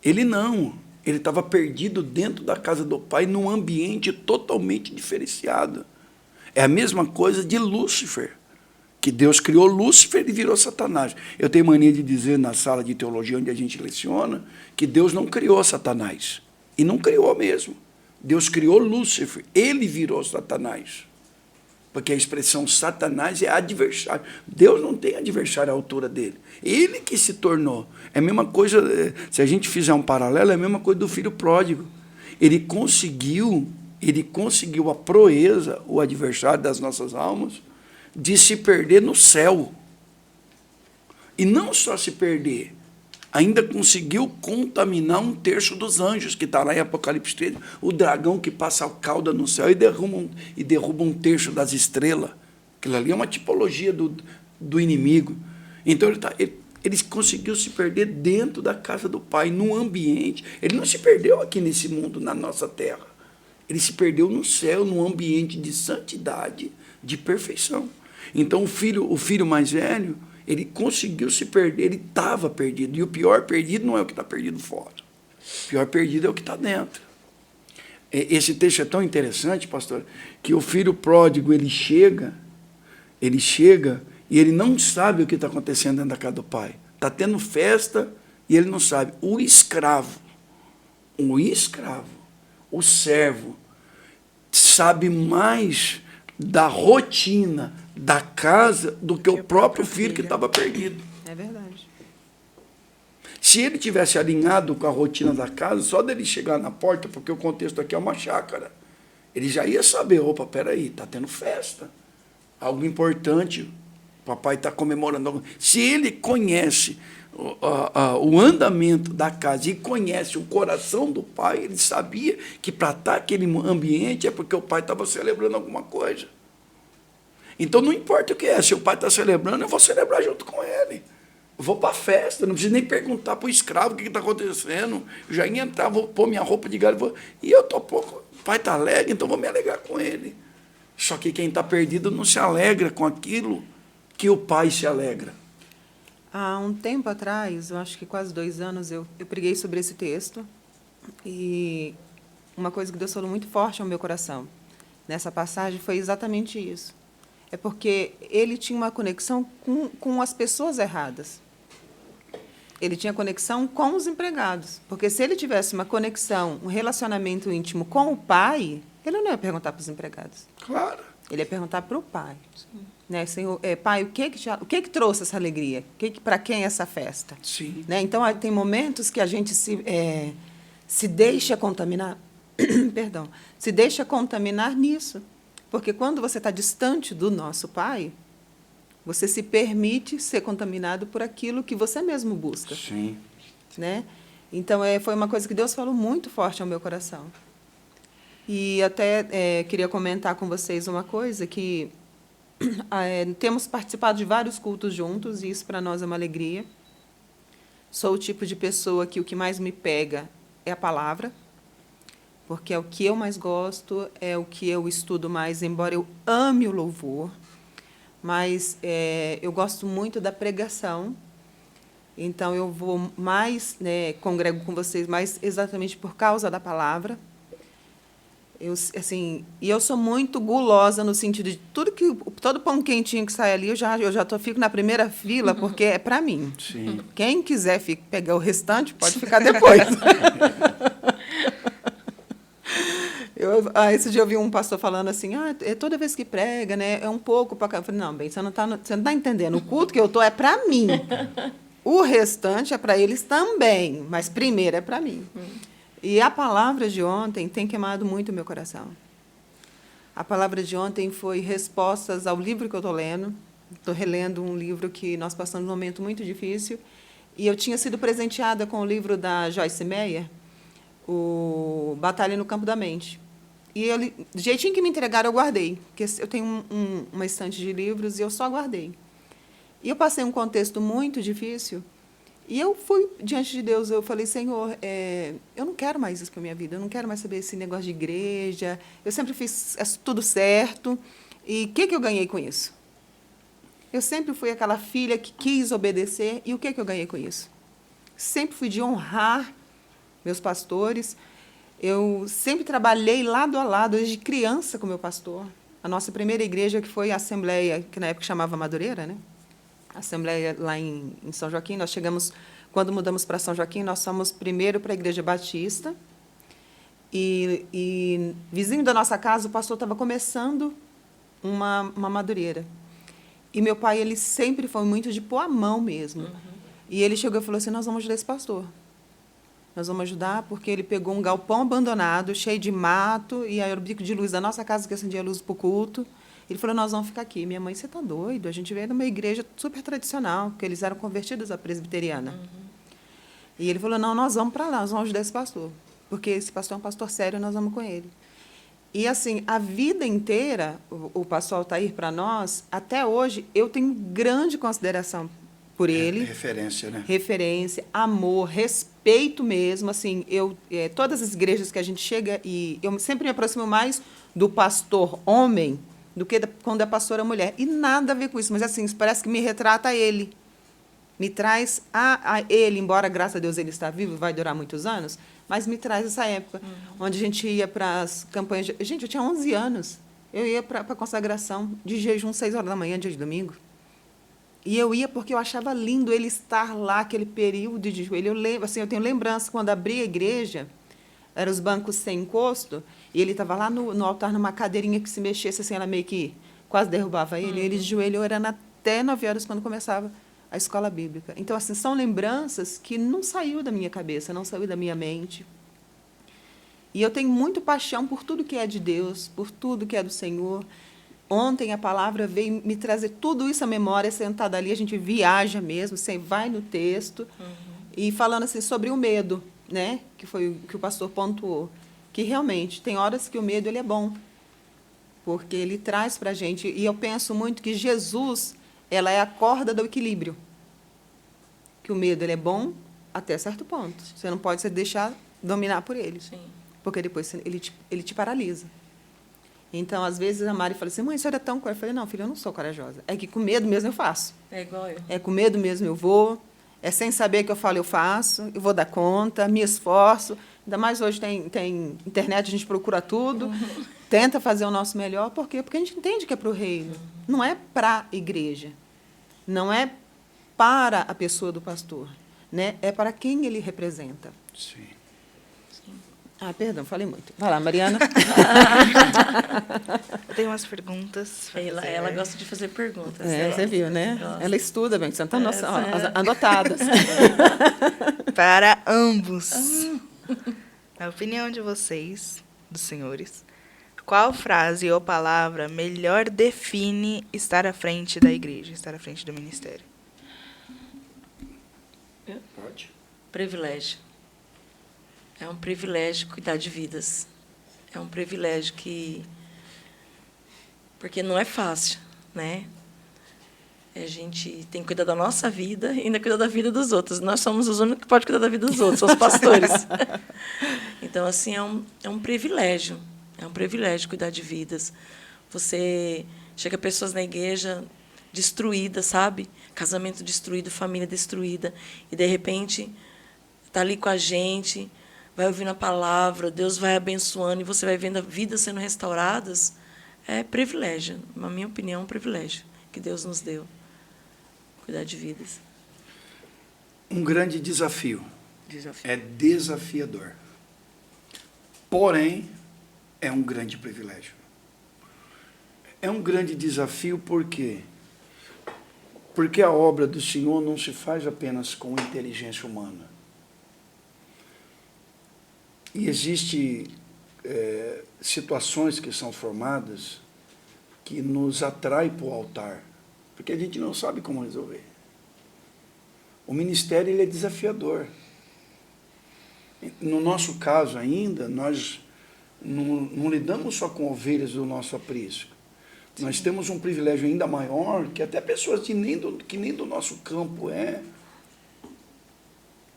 Ele não. Ele estava perdido dentro da casa do pai, num ambiente totalmente diferenciado. É a mesma coisa de Lúcifer, que Deus criou Lúcifer e virou Satanás. Eu tenho mania de dizer na sala de teologia onde a gente leciona que Deus não criou Satanás. E não criou mesmo. Deus criou Lúcifer, ele virou Satanás. Porque a expressão Satanás é adversário. Deus não tem adversário à altura dele. Ele que se tornou. É a mesma coisa, se a gente fizer um paralelo, é a mesma coisa do filho pródigo. Ele conseguiu a proeza, o adversário das nossas almas, de se perder no céu. E não só se perder, ainda conseguiu contaminar 1/3 dos anjos, que está lá em Apocalipse 13, o dragão que passa a cauda no céu e derruba 1/3 das estrelas. Aquilo ali é uma tipologia do inimigo. Então ele conseguiu se perder dentro da casa do Pai, num ambiente. Ele não se perdeu aqui nesse mundo, na nossa terra. Ele se perdeu no céu, num ambiente de santidade, de perfeição. Então, o filho mais velho, ele conseguiu se perder, ele estava perdido. E o pior perdido não é o que está perdido fora. O pior perdido é o que está dentro. Esse texto é tão interessante, pastor, que o filho pródigo, ele chega e ele não sabe o que está acontecendo dentro da casa do pai. Está tendo festa e ele não sabe. O escravo, o servo, sabe mais da rotina da casa do que o próprio filho que estava perdido. É verdade. Se ele tivesse alinhado com a rotina da casa, só dele chegar na porta, porque o contexto aqui é uma chácara, ele já ia saber, opa, peraí, está tendo festa, algo importante, o papai está comemorando algo. Se ele conhece o andamento da casa e conhece o coração do pai, ele sabia que para estar aquele ambiente é porque o pai estava celebrando alguma coisa. Então, não importa o que é, se o pai está celebrando, eu vou celebrar junto com ele. vou para a festa, não preciso nem perguntar para o escravo o que está acontecendo. Eu já ia entrar, vou pôr minha roupa de galho, e eu estou pouco, o pai está alegre, então vou me alegrar com ele. Só que quem está perdido não se alegra com aquilo que o pai se alegra. Há um tempo atrás, eu acho que quase 2 anos, eu preguei sobre esse texto, e uma coisa que Deus falou muito forte ao meu coração nessa passagem foi exatamente isso. É porque ele tinha uma conexão com as pessoas erradas. Ele tinha conexão com os empregados. Porque se ele tivesse uma conexão, um relacionamento íntimo com o pai, ele não ia perguntar para os empregados. Claro. Ele ia perguntar para o pai. Né? Senhor, pai, o que trouxe essa alegria? Para quem é essa festa? Sim. Né? Então, tem momentos que a gente se deixa contaminar, perdão, se deixa contaminar nisso. Porque quando você está distante do nosso pai, você se permite ser contaminado por aquilo que você mesmo busca. Sim. Né? Então, foi uma coisa que Deus falou muito forte ao meu coração. E até queria comentar com vocês uma coisa, que temos participado de vários cultos juntos, e isso para nós é uma alegria. Sou o tipo de pessoa que o que mais me pega é a palavra, porque é o que eu mais gosto, é o que eu estudo mais, embora eu ame o louvor, mas eu gosto muito da pregação. Então, eu vou mais, né, congrego com vocês mais exatamente por causa da palavra. E eu sou muito gulosa no sentido de todo pão quentinho que sai ali, eu já fico na primeira fila, porque é para mim. Sim. Quem quiser pegar o restante, pode ficar depois. Esse dia eu vi um pastor falando assim, toda vez que prega, né, é um pouco para cá. Eu falei, não, bem, você não está entendendo. O culto que eu estou é para mim. O restante é para eles também, mas primeiro é para mim. E a palavra de ontem tem queimado muito o meu coração. A palavra de ontem foi respostas ao livro que eu estou lendo. Estou relendo um livro que nós passamos um momento muito difícil. E eu tinha sido presenteada com o livro da Joyce Meyer, o Batalha no Campo da Mente. E do jeitinho que me entregaram, eu guardei. Porque eu tenho uma estante de livros e eu só guardei. E eu passei um contexto muito difícil. E eu fui diante de Deus, eu falei, Senhor, eu não quero mais isso para a minha vida, eu não quero mais saber esse negócio de igreja, eu sempre fiz tudo certo, e o que eu ganhei com isso? Eu sempre fui aquela filha que quis obedecer, e o que eu ganhei com isso? Sempre fui de honrar meus pastores, eu sempre trabalhei lado a lado, desde criança com meu pastor. A nossa primeira igreja, que foi a Assembleia, que na época chamava Madureira, né? Assembleia lá em São Joaquim, nós chegamos, quando mudamos para São Joaquim, nós fomos primeiro para a Igreja Batista, e vizinho da nossa casa, o pastor estava começando uma madureira. E meu pai, ele sempre foi muito de pôr a mão mesmo. E ele chegou e falou assim, nós vamos ajudar esse pastor. Nós vamos ajudar porque ele pegou um galpão abandonado, cheio de mato, e aí era o bico de luz da nossa casa, que acendia a luz para o culto. Ele falou, nós vamos ficar aqui. Minha mãe, você está doido? A gente veio de uma igreja super tradicional, porque eles eram convertidos à presbiteriana. E ele falou, não, nós vamos para lá, nós vamos ajudar esse pastor, porque esse pastor é um pastor sério, nós vamos com ele. E, assim, a vida inteira, o pastor Altair, para nós, até hoje, eu tenho grande consideração por ele. Referência, né? Referência, amor, respeito mesmo. Assim, todas as igrejas que a gente chega, e eu sempre me aproximo mais do pastor homem do que quando é pastora mulher. E nada a ver com isso, mas assim, parece que me retrata ele. Me traz a ele, embora, graças a Deus, ele está vivo, vai durar muitos anos, mas me traz essa época, onde a gente ia para as campanhas. Gente, eu tinha 11 anos. Eu ia para a consagração de jejum, 6 horas da manhã, dia de domingo. E eu ia porque eu achava lindo ele estar lá, aquele período de joelho. Eu lembro, assim, eu tenho lembrança, quando abri a igreja, eram os bancos sem encosto, e ele estava lá no altar, numa cadeirinha que se mexesse, assim, ela meio que quase derrubava ele. Ele de joelho, orando até 9 horas, quando começava a escola bíblica. Então, assim, são lembranças que não saiu da minha cabeça, não saiu da minha mente. E eu tenho muito paixão por tudo que é de Deus, por tudo que é do Senhor. Ontem a palavra veio me trazer tudo isso à memória, sentada ali, a gente viaja mesmo, você vai no texto, e falando assim sobre o medo, né? Que foi o que o pastor pontuou, que realmente tem horas que o medo ele é bom, porque ele traz para a gente, e eu penso muito que Jesus, ela é a corda do equilíbrio. que o medo ele é bom até certo ponto. Você não pode se deixar dominar por ele, Sim. porque depois ele te paralisa. Então, às vezes, a Mari fala assim, mãe, a senhora é tão corajosa. Eu falei, não, filha, eu não sou corajosa. É que com medo mesmo eu faço. É igual eu. É com medo mesmo eu vou. É sem saber que eu falo, eu faço. Eu vou dar conta, me esforço. Ainda mais hoje tem internet, a gente procura tudo. Tenta fazer o nosso melhor. Por quê? Porque a gente entende que é para o reino. Não é para a igreja. Não é para a pessoa do pastor. Né? É para quem ele representa. Sim. Ah, perdão, falei muito. Vai lá, Mariana. Eu tenho umas perguntas. pra fazer. Ela gosta de fazer perguntas. É, você viu, né? Gosta. Ela estuda bem, você não tem noção. Ó, É. anotadas. Para ambos. Na opinião de vocês, dos senhores, qual frase ou palavra melhor define estar à frente da igreja, estar à frente do ministério? Pode. Privilégio. É um privilégio cuidar de vidas. É um privilégio porque não é fácil, né? A gente tem que cuidar da nossa vida e ainda cuidar da vida dos outros. Nós somos os únicos que podem cuidar da vida dos outros, são os pastores. Então, assim, é um privilégio. É um privilégio cuidar de vidas. Você chega pessoas na igreja destruídas, sabe? Casamento destruído, família destruída. E, de repente, está ali com a gente, vai ouvindo a palavra, Deus vai abençoando e você vai vendo a vida sendo restauradas. É privilégio. Na minha opinião, é um privilégio que Deus nos deu. Cuidar de vidas. Um grande desafio. Desafio. É desafiador. Porém, é um grande privilégio. É um grande desafio por quê? Porque a obra do Senhor não se faz apenas com inteligência humana. E existem situações que são formadas que nos atraem para o altar, porque a gente não sabe como resolver. O ministério ele é desafiador. No nosso caso ainda, nós não lidamos só com ovelhas do nosso aprisco. Sim. Nós temos um privilégio ainda maior, que até pessoas que nem do nosso campo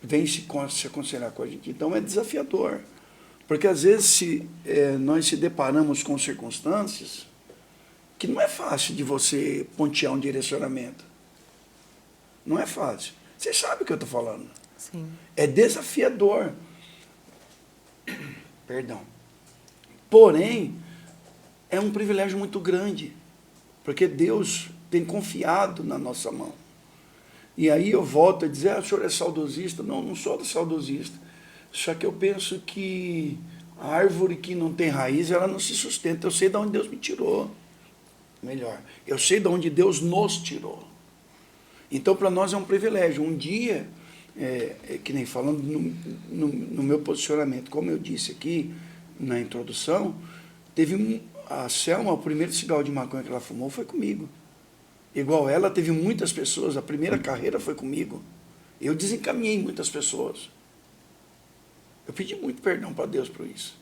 vêm se aconselhar com a gente. Então é desafiador. Porque às vezes nós se deparamos com circunstâncias que não é fácil de você pontear um direcionamento. Não é fácil. Você sabe o que eu estou falando. Sim. É desafiador. Perdão. Porém, é um privilégio muito grande, porque Deus tem confiado na nossa mão. E aí eu volto a dizer, o senhor é saudosista? Não, não sou saudosista. Só que eu penso que a árvore que não tem raiz, ela não se sustenta. Eu sei de onde Deus me tirou. Melhor, eu sei de onde Deus nos tirou. Então, para nós é um privilégio. Um dia, que nem falando no meu posicionamento, como eu disse aqui na introdução, a Selma, o primeiro cigarro de maconha que ela fumou foi comigo. Igual ela, teve muitas pessoas, a primeira carreira foi comigo. Eu desencaminhei muitas pessoas. Eu pedi muito perdão para Deus por isso.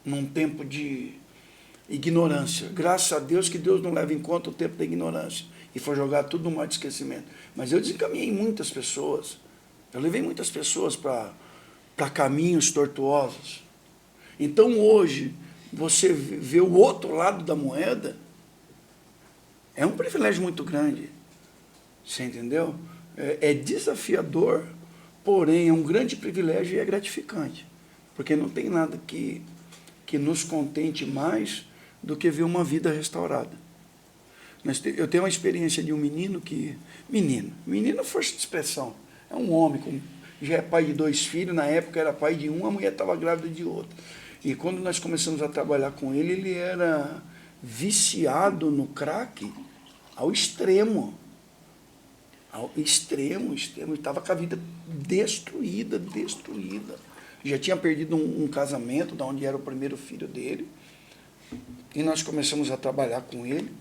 Num tempo de ignorância. Graças a Deus que Deus não leva em conta o tempo da ignorância. E foi jogar tudo no mar de esquecimento. Mas eu desencaminhei muitas pessoas. Eu levei muitas pessoas para caminhos tortuosos. Então hoje, você vê o outro lado da moeda, é um privilégio muito grande. Você entendeu? É desafiador, porém é um grande privilégio e é gratificante. Porque não tem nada que nos contente mais do que ver uma vida restaurada. Eu tenho uma experiência de um menino menino força de expressão, é um homem, já é pai de 2 filhos, na época era pai de um, a mulher estava grávida de outro. E quando nós começamos a trabalhar com ele, ele era viciado no crack ao extremo. Ao extremo, ele estava com a vida destruída. Já tinha perdido um casamento, de onde era o primeiro filho dele. E nós começamos a trabalhar com ele.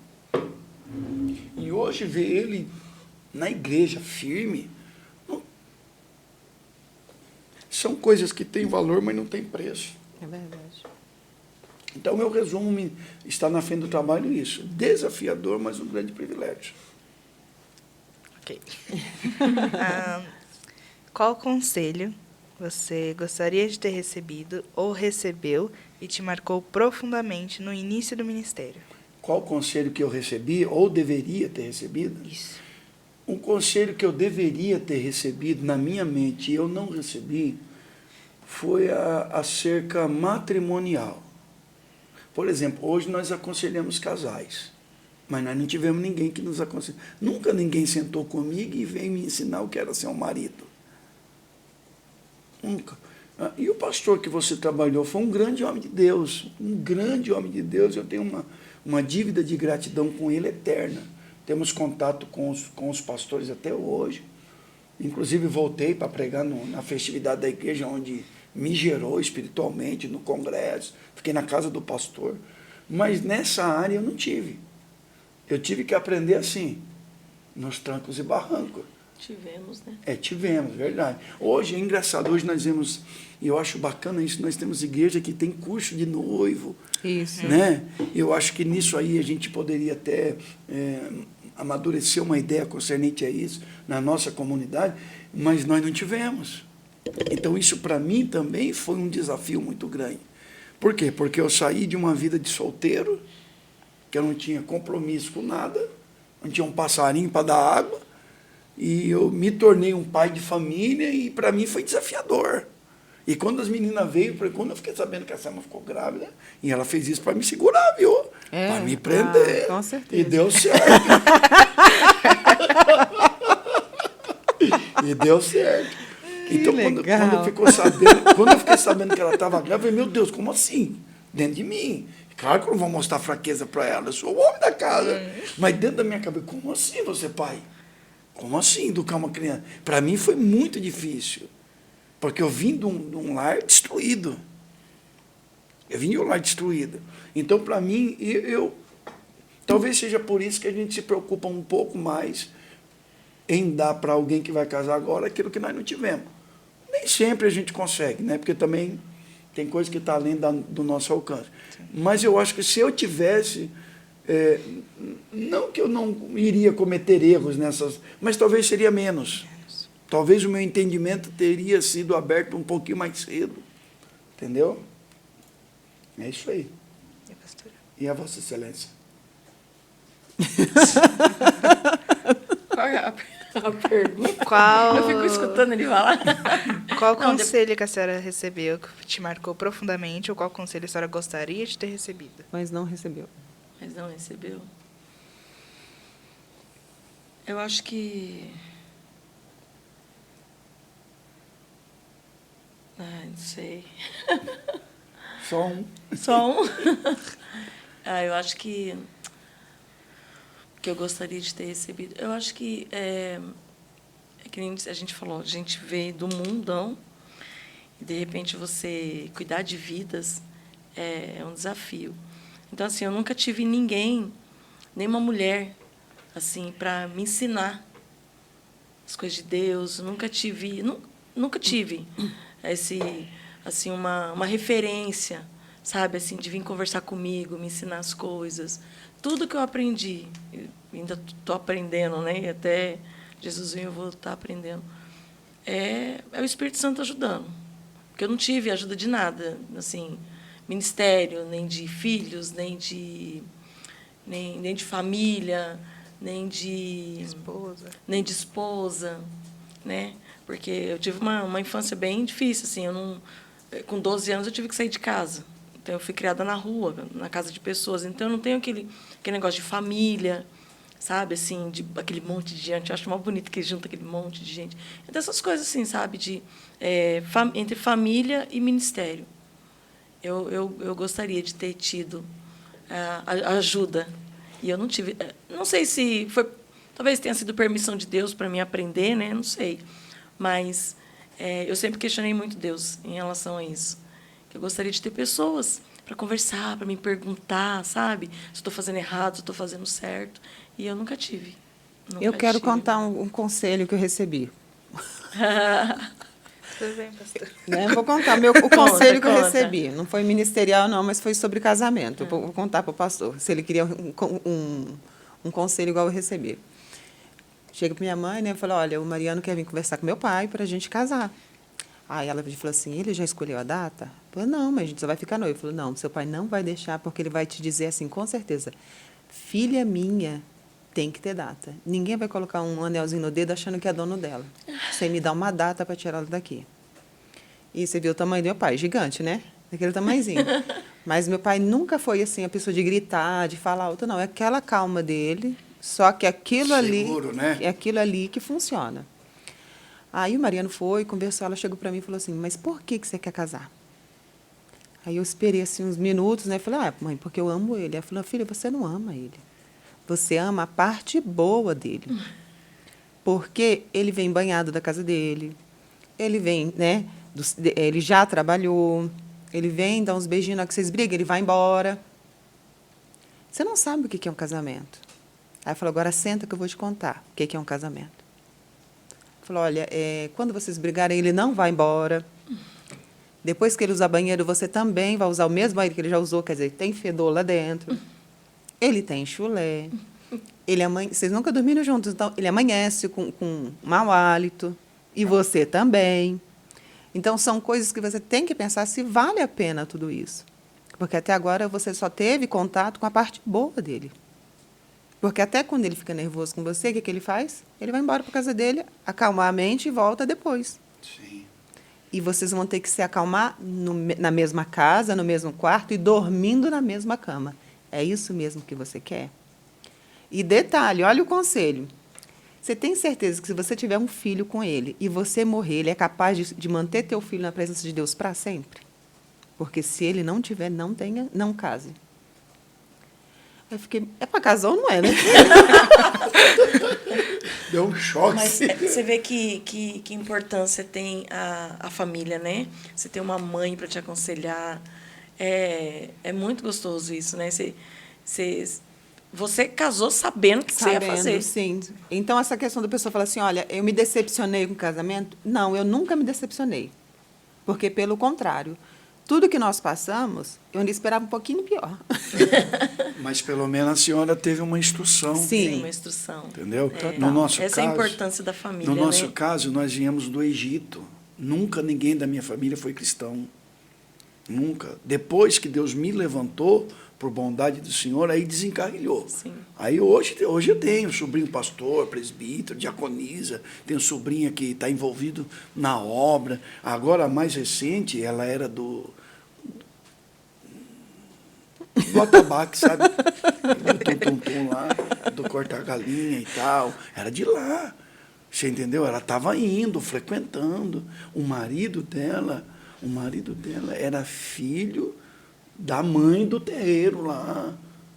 E hoje ver ele na igreja firme, são coisas que têm valor, mas não têm preço. É verdade. Então, meu resumo está na frente do trabalho isso. Desafiador, mas um grande privilégio. Ok. Qual conselho você gostaria de ter recebido ou recebeu e te marcou profundamente no início do ministério? Qual conselho que eu recebi ou deveria ter recebido? Isso. Um conselho que eu deveria ter recebido na minha mente e eu não recebi foi acerca matrimonial. Por exemplo, hoje nós aconselhamos casais, mas nós não tivemos ninguém que nos aconselhe. Nunca ninguém sentou comigo e veio me ensinar o que era ser um marido. Nunca. E o pastor que você trabalhou foi um grande homem de Deus, um grande homem de Deus. Eu tenho uma dívida de gratidão com ele eterna. Temos contato com os pastores até hoje. Inclusive, voltei para pregar na festividade da igreja, onde me gerou espiritualmente, no congresso. Fiquei na casa do pastor. Mas nessa área eu não tive. Eu tive que aprender assim, nos trancos e barrancos. Tivemos, né? Tivemos, verdade. Hoje, é engraçado, hoje nós vemos, e eu acho bacana isso, nós temos igreja que tem curso de noivo. Isso. Né? Eu acho que nisso aí a gente poderia até amadurecer uma ideia concernente a isso na nossa comunidade, mas nós não tivemos. Então isso para mim também foi um desafio muito grande. Por quê? Porque eu saí de uma vida de solteiro, que eu não tinha compromisso com nada, não tinha um passarinho para dar água, e eu me tornei um pai de família e para mim foi desafiador. E quando as meninas veio, quando eu fiquei sabendo que a Selma ficou grávida, e ela fez isso para me segurar, viu? Para me prender. Com certeza. E deu certo. E deu certo. Então, quando eu fiquei sabendo que ela estava grávida, eu falei, meu Deus, como assim? Dentro de mim. Claro que eu não vou mostrar fraqueza para ela, eu sou o homem da casa. Mas dentro da minha cabeça, como assim você, pai? Como assim educar uma criança? Para mim foi muito difícil. Porque eu vim de um lar destruído. Eu vim de um lar destruído. Então, para mim, talvez seja por isso que a gente se preocupa um pouco mais em dar para alguém que vai casar agora aquilo que nós não tivemos. Nem sempre a gente consegue, né? Porque também tem coisa que está além do nosso alcance. Sim. Mas eu acho que se eu tivesse... não que eu não iria cometer erros nessas... Mas talvez seria menos. Talvez o meu entendimento teria sido aberto um pouquinho mais cedo. Entendeu? É isso aí. E a pastora? E a Vossa Excelência? Qual é a pergunta? Qual... Eu fico escutando ele falar. Qual conselho que a senhora recebeu que te marcou profundamente, ou qual conselho a senhora gostaria de ter recebido? Mas não recebeu. Mas não recebeu? Eu acho que... Não sei. Só um. Só um? Eu acho que eu gostaria de ter recebido. Eu acho que que nem a gente falou, a gente veio do mundão e, de repente, você cuidar de vidas é um desafio. Então, assim, eu nunca tive ninguém, nenhuma mulher, assim, para me ensinar as coisas de Deus. Nunca tive assim, uma referência, sabe, assim, de vir conversar comigo, me ensinar as coisas. Tudo que eu aprendi, ainda estou aprendendo, né? E até Jesus vir eu vou estar aprendendo. É o Espírito Santo ajudando. Porque eu não tive ajuda de nada, assim, ministério, nem de filhos, nem de família, nem de esposa, né? Porque eu tive uma infância bem difícil, assim, com 12 anos eu tive que sair de casa. Então eu fui criada na rua, na casa de pessoas. Então eu não tenho aquele negócio de família, sabe, assim, de aquele monte de gente. Eu acho mais bonito que junta aquele monte de gente. Então essas coisas assim, sabe, de entre família e ministério. Eu gostaria de ter tido ajuda. E eu não tive. Não sei se foi. Talvez tenha sido permissão de Deus para mim aprender, né? Não sei. Mas eu sempre questionei muito Deus em relação a isso. Eu gostaria de ter pessoas para conversar, para me perguntar, sabe? Se estou fazendo errado, se estou fazendo certo. E eu nunca tive. Eu quero contar um conselho que eu recebi. Tudo bem, pastor. Vou contar o conselho que eu recebi. Não foi ministerial, não, mas foi sobre casamento. Eu vou contar para o pastor, se ele queria um conselho igual eu recebi. Chega para minha mãe, né? Eu falo, olha, o Mariano quer vir conversar com meu pai para a gente casar. Aí ela falou assim, ele já escolheu a data? Eu falei, não, mas a gente só vai ficar noivo. Eu falei, não, seu pai não vai deixar, porque ele vai te dizer assim, com certeza, filha minha tem que ter data. Ninguém vai colocar um anelzinho no dedo achando que é dono dela, sem me dar uma data para tirar ela daqui. E você viu o tamanho do meu pai, gigante, né? Daquele tamanhozinho. Mas meu pai nunca foi assim, a pessoa de gritar, de falar alto, não. É aquela calma dele, só que aquilo Seguro, ali, né? é aquilo ali que funciona. Aí o Mariano foi, conversou, ela chegou para mim e falou assim, mas por que você quer casar? Aí eu esperei assim, uns minutos, né? Falei, mãe, porque eu amo ele. Ela falou, filha, você não ama ele. Você ama a parte boa dele. Porque ele vem banhado da casa dele, ele vem, né? Ele já trabalhou, ele vem dar uns beijinhos na hora que vocês brigam, ele vai embora. Você não sabe o que é um casamento. Aí eu falei, agora senta que eu vou te contar o que é um casamento. Falou, olha, quando vocês brigarem, ele não vai embora. Depois que ele usar banheiro, você também vai usar o mesmo banheiro que ele já usou, quer dizer, tem fedor lá dentro. Ele tem chulé. Vocês nunca dormiram juntos, então ele amanhece com mau hálito. E você também. Então, são coisas que você tem que pensar se vale a pena tudo isso. Porque até agora você só teve contato com a parte boa dele. Porque até quando ele fica nervoso com você, o que ele faz? Ele vai embora para casa dele, acalmar a mente e volta depois. Sim. E vocês vão ter que se acalmar na mesma casa, no mesmo quarto e dormindo na mesma cama. É isso mesmo que você quer? E detalhe, olha o conselho. Você tem certeza que se você tiver um filho com ele e você morrer, ele é capaz de manter teu filho na presença de Deus para sempre? Porque se ele não tiver, não case. Eu fiquei, é para casar ou não é, né? Deu um choque. Mas você vê que importância tem a família, né? Você tem uma mãe para te aconselhar. É muito gostoso isso, né? Você casou sabendo o que você ia fazer. Sim. Então, essa questão da pessoa falar assim, olha, eu me decepcionei com o casamento. Não, eu nunca me decepcionei. Porque, pelo contrário, tudo que nós passamos, eu ainda esperava um pouquinho pior. Mas, pelo menos, a senhora teve uma instrução. Sim. Uma instrução. Entendeu? É. No nosso Essa caso, é a importância da família, no nosso né? caso, nós viemos do Egito. Nunca ninguém da minha família foi cristão. Nunca. Depois que Deus me levantou, por bondade do Senhor, aí desencarrilhou. Sim. Aí hoje eu tenho sobrinho pastor, presbítero, diaconisa, tenho sobrinha que está envolvido na obra. Agora, a mais recente, ela era do atabaque, sabe? Do tum-tum lá, do corta-galinha e tal. Era de lá. Você entendeu? Ela estava indo, frequentando. O marido dela era filho da mãe do terreiro lá.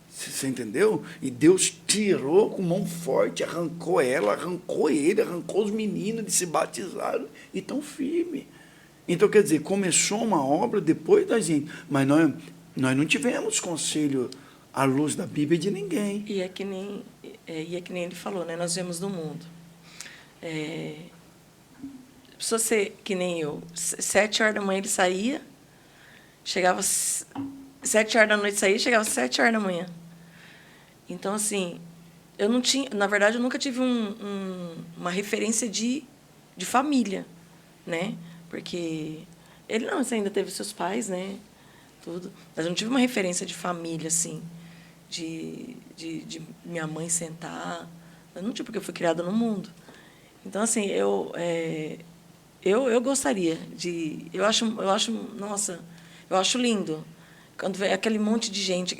Você entendeu? E Deus tirou com mão forte, arrancou ela, arrancou ele, arrancou os meninos, eles se batizaram e estão firmes. Então, quer dizer, começou uma obra depois da gente, mas nós não tivemos conselho à luz da Bíblia de ninguém. E é que nem ele falou, né? Nós vemos no mundo. Precisa ser que nem eu. 7 horas da manhã ele saía, chegava 7 horas da noite saía, chegava 7 horas da manhã. Então, assim, eu não tinha, na verdade, eu nunca tive uma referência de família, né? Porque ele não, você ainda teve seus pais, né? Tudo. Mas eu não tive uma referência de família, assim, de minha mãe sentar. Eu não tive, porque eu fui criada no mundo. Então, assim, eu gostaria de... Eu acho, nossa, eu acho lindo. Quando vem aquele monte de gente...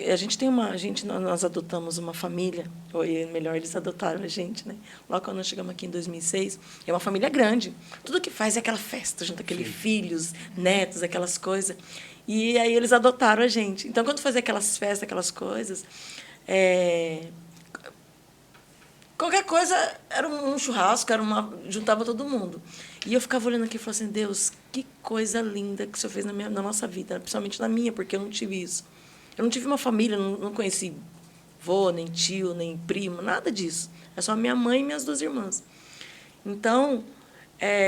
Nós adotamos uma família, ou melhor, eles adotaram a gente, né? Logo quando nós chegamos aqui em 2006, é uma família grande. Tudo que faz é aquela festa, junto aqueles filhos, netos, aquelas coisas. E aí eles adotaram a gente. Então, quando fazia aquelas festas, aquelas coisas... Qualquer coisa era um churrasco, juntava todo mundo. E eu ficava olhando aqui e falava assim, Deus, que coisa linda que o Senhor fez na nossa vida, principalmente na minha, porque eu não tive isso. Eu não tive uma família, não conheci vô, nem tio, nem primo, nada disso. É só minha mãe e minhas 2 irmãs. Então,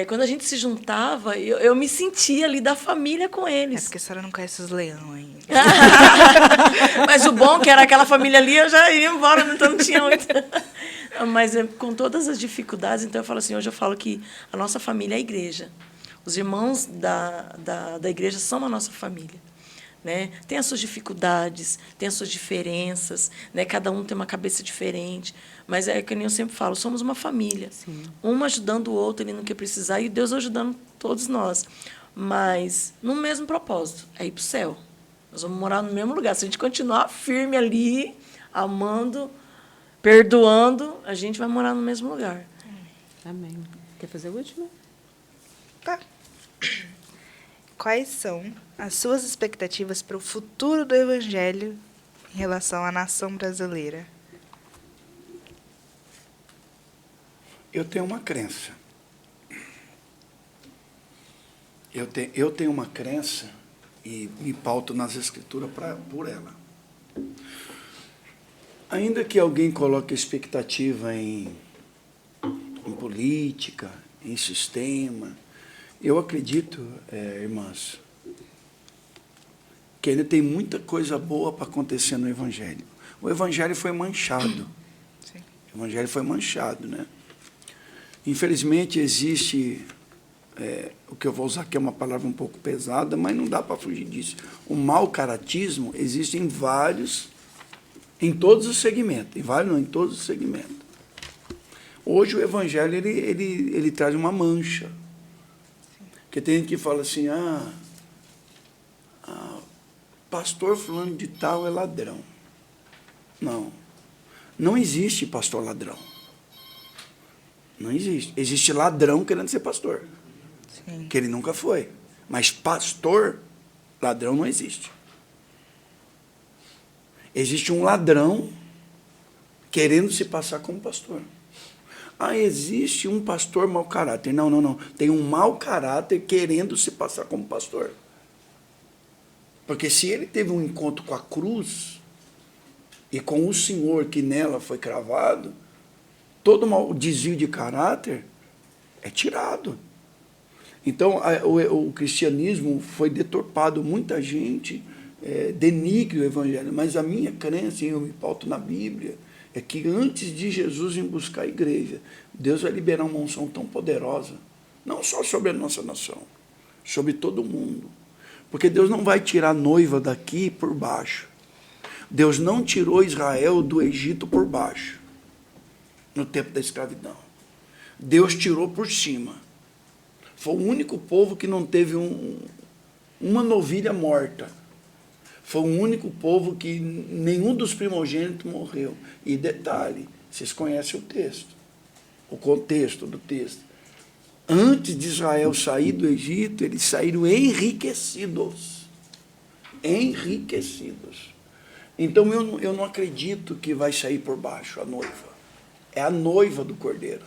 quando a gente se juntava, eu me sentia ali da família com eles. É porque a senhora não conhece os leão ainda. Mas o bom que era aquela família ali, eu já ia embora, então não tinha muito... Mas com todas as dificuldades, então eu falo assim, hoje eu falo que a nossa família é a igreja. Os irmãos da igreja são a nossa família. Né? Tem as suas dificuldades, tem as suas diferenças, né? Cada um tem uma cabeça diferente, mas é que nem eu sempre falo, somos uma família. Sim. Um ajudando o outro ali no que precisar e Deus ajudando todos nós. Mas no mesmo propósito, é ir para o céu. Nós vamos morar no mesmo lugar. Se a gente continuar firme ali, amando, perdoando, a gente vai morar no mesmo lugar. Amém. Quer fazer o último? Tá. Quais são as suas expectativas para o futuro do Evangelho em relação à nação brasileira? Eu tenho uma crença. Eu tenho uma crença e me pauto nas Escrituras por ela. Ainda que alguém coloque expectativa em política, em sistema, eu acredito, irmãs, que ainda tem muita coisa boa para acontecer no Evangelho. O Evangelho foi manchado. Sim. O Evangelho foi manchado, né? Infelizmente, existe, o que eu vou usar aqui é uma palavra um pouco pesada, mas não dá para fugir disso. O mau caratismo existe em todos os segmentos, em todos os segmentos. Hoje o Evangelho ele traz uma mancha. Porque tem gente que fala assim, pastor fulano de tal é ladrão. Não existe pastor ladrão. Não existe. Existe ladrão querendo ser pastor. Sim. Que ele nunca foi. Mas pastor, ladrão não existe. Existe um ladrão querendo se passar como pastor. Existe um pastor mau caráter. Não. Tem um mau caráter querendo se passar como pastor. Porque se ele teve um encontro com a cruz e com o Senhor que nela foi cravado, todo o desvio de caráter é tirado. Então, o cristianismo foi deturpado. Muita gente denigre o Evangelho. Mas a minha crença, e eu me pauto na Bíblia, é que antes de Jesus vir buscar a igreja, Deus vai liberar uma unção tão poderosa, não só sobre a nossa nação, sobre todo mundo. Porque Deus não vai tirar a noiva daqui por baixo. Deus não tirou Israel do Egito por baixo, no tempo da escravidão. Deus tirou por cima. Foi o único povo que não teve uma novilha morta. Foi o único povo que nenhum dos primogênitos morreu. E detalhe, vocês conhecem o texto, o contexto do texto. Antes de Israel sair do Egito, eles saíram enriquecidos. Enriquecidos. Então eu não acredito que vai sair por baixo a noiva. É a noiva do Cordeiro.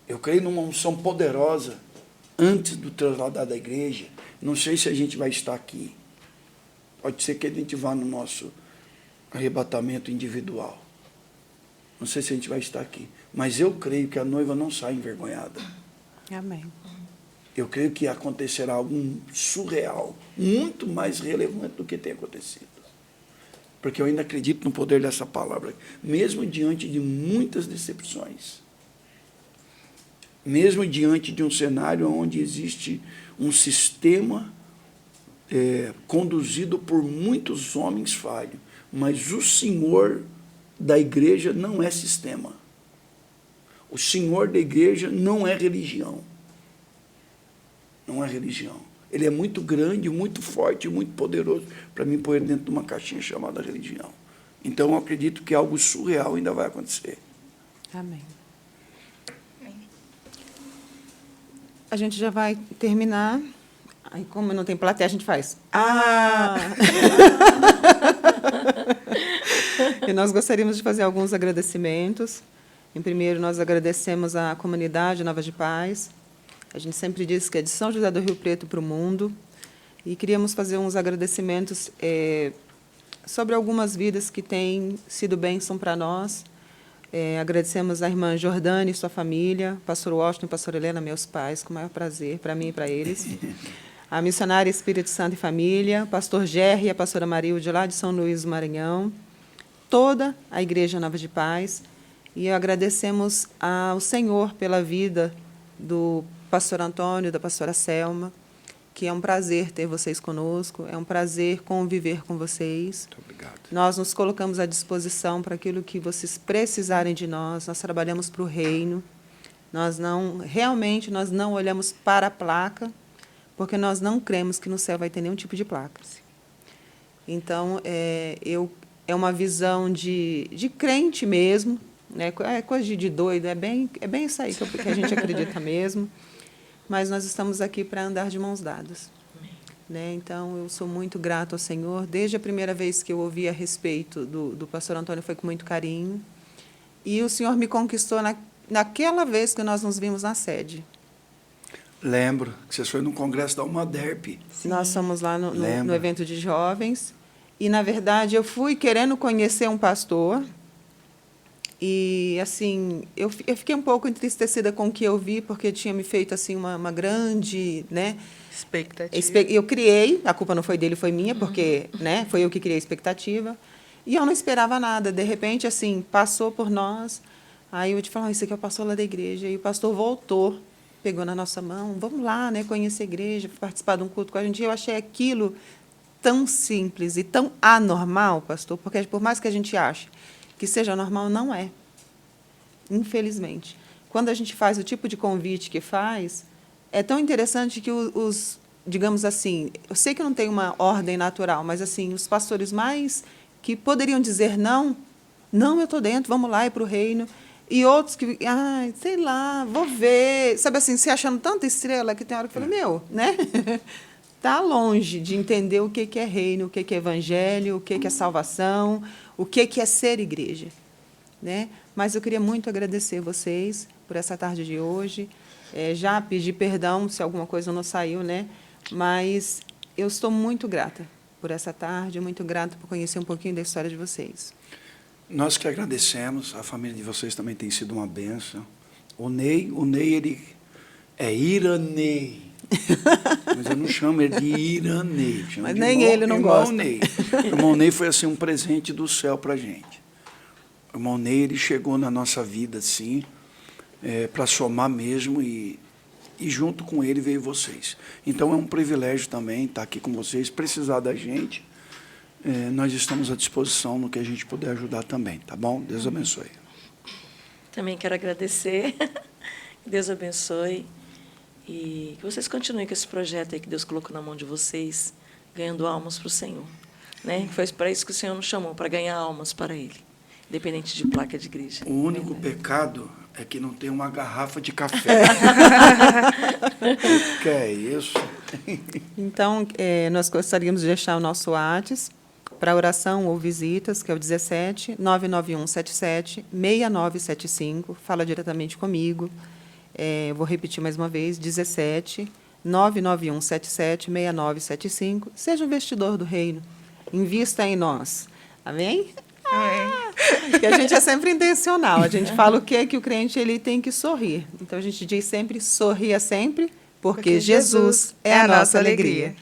Eu creio numa unção poderosa antes do trasladar da igreja. Não sei se a gente vai estar aqui. Pode ser que a gente vá no nosso arrebatamento individual. Não sei se a gente vai estar aqui. Mas eu creio que a noiva não sai envergonhada. Amém. Eu creio que acontecerá algo surreal, muito mais relevante do que tem acontecido. Porque eu ainda acredito no poder dessa palavra, mesmo diante de muitas decepções. Mesmo diante de um cenário onde existe um sistema conduzido por muitos homens falhos, mas o Senhor da igreja não é sistema. O Senhor da igreja não é religião. Não é religião. Ele é muito grande, muito forte, muito poderoso para mim pôr dentro de uma caixinha chamada religião. Então, eu acredito que algo surreal ainda vai acontecer. Amém. A gente já vai terminar. Aí, como não tem plateia, a gente faz. E nós gostaríamos de fazer alguns agradecimentos. Em primeiro, nós agradecemos à comunidade Nova de Paz. A gente sempre diz que é de São José do Rio Preto para o mundo. E queríamos fazer uns agradecimentos sobre algumas vidas que têm sido bênção para nós. Agradecemos à irmã Jordane e sua família, pastor Washington e pastor Helena, meus pais, com o maior prazer, para mim e para eles. A missionária Espírito Santo e Família, pastor Gerry e a pastora Marilde, lá de São Luís do Maranhão. toda a Igreja Nova de Paz. E agradecemos ao Senhor pela vida do pastor Antônio, da pastora Selma, que é um prazer ter vocês conosco, é um prazer conviver com vocês. Muito obrigado. Nós nos colocamos à disposição para aquilo que vocês precisarem de nós. Nós trabalhamos para o reino. Realmente, nós não olhamos para a placa, porque nós não cremos que no céu vai ter nenhum tipo de placa. Então, é uma visão de crente mesmo, né? É coisa de doido, é bem isso aí que a gente acredita mesmo. Mas nós estamos aqui para andar de mãos dadas. Né? Então, eu sou muito grato ao Senhor. Desde a primeira vez que eu ouvi a respeito do pastor Antônio, foi com muito carinho. E o Senhor me conquistou naquela vez que nós nos vimos na sede. Lembro que vocês foram no congresso da UMADERP. Nós fomos lá no evento de jovens. E, na verdade, eu fui querendo conhecer um pastor. E, assim, eu fiquei um pouco entristecida com o que eu vi, porque tinha me feito assim, uma grande, né, expectativa. Eu criei, a culpa não foi dele, foi minha, porque, né, foi eu que criei a expectativa. E eu não esperava nada. De repente, assim, passou por nós. Aí eu te falei, isso aqui é o pastor lá da igreja. E o pastor voltou, pegou na nossa mão, vamos lá, né, conhecer a igreja, participar de um culto com a gente. E eu achei aquilo tão simples e tão anormal, pastor, porque por mais que a gente ache que seja normal, não é. Infelizmente. Quando a gente faz o tipo de convite que faz, é tão interessante que digamos assim, eu sei que não tem uma ordem natural, mas assim, os pastores mais que poderiam dizer não, eu estou dentro, vamos lá, ir para o reino, e outros que, sei lá, vou ver, sabe assim, se achando tanta estrela que tem hora que eu falei, né? Está longe de entender o que é reino, o que é evangelho, o que é salvação, o que é ser igreja. Né? Mas eu queria muito agradecer vocês por essa tarde de hoje. Já pedi perdão se alguma coisa não saiu, né? Mas eu estou muito grata por essa tarde, muito grata por conhecer um pouquinho da história de vocês. Nós que agradecemos, a família de vocês também tem sido uma bênção. O Ney, ele é Iranei. Mas eu não chamo ele de Iranei. Mas nem ele não gosta. Ney. O irmão Ney foi assim, um presente do céu para a gente. O irmão Ney, ele chegou na nossa vida assim, para somar mesmo, e junto com ele veio vocês. Então é um privilégio também estar aqui com vocês. Precisar da gente, nós estamos à disposição no que a gente puder ajudar também, tá bom? Deus abençoe. Também quero agradecer. Deus abençoe. E que vocês continuem com esse projeto aí que Deus colocou na mão de vocês, ganhando almas para o Senhor. Né? Foi para isso que o Senhor nos chamou, para ganhar almas para Ele, independente de placa de igreja. O único pecado é que não tem uma garrafa de café. Que é isso? Então, nós gostaríamos de deixar o nosso WhatsApp para oração ou visitas, que é o 17 99177 6975. Fala diretamente comigo. Vou repetir mais uma vez, 17 99177 6975. Seja um investidor do reino. Invista em nós. Amém? E a gente é sempre intencional. A gente fala o que o crente ele tem que sorrir. Então, a gente diz sempre, sorria sempre, porque Jesus é a nossa alegria.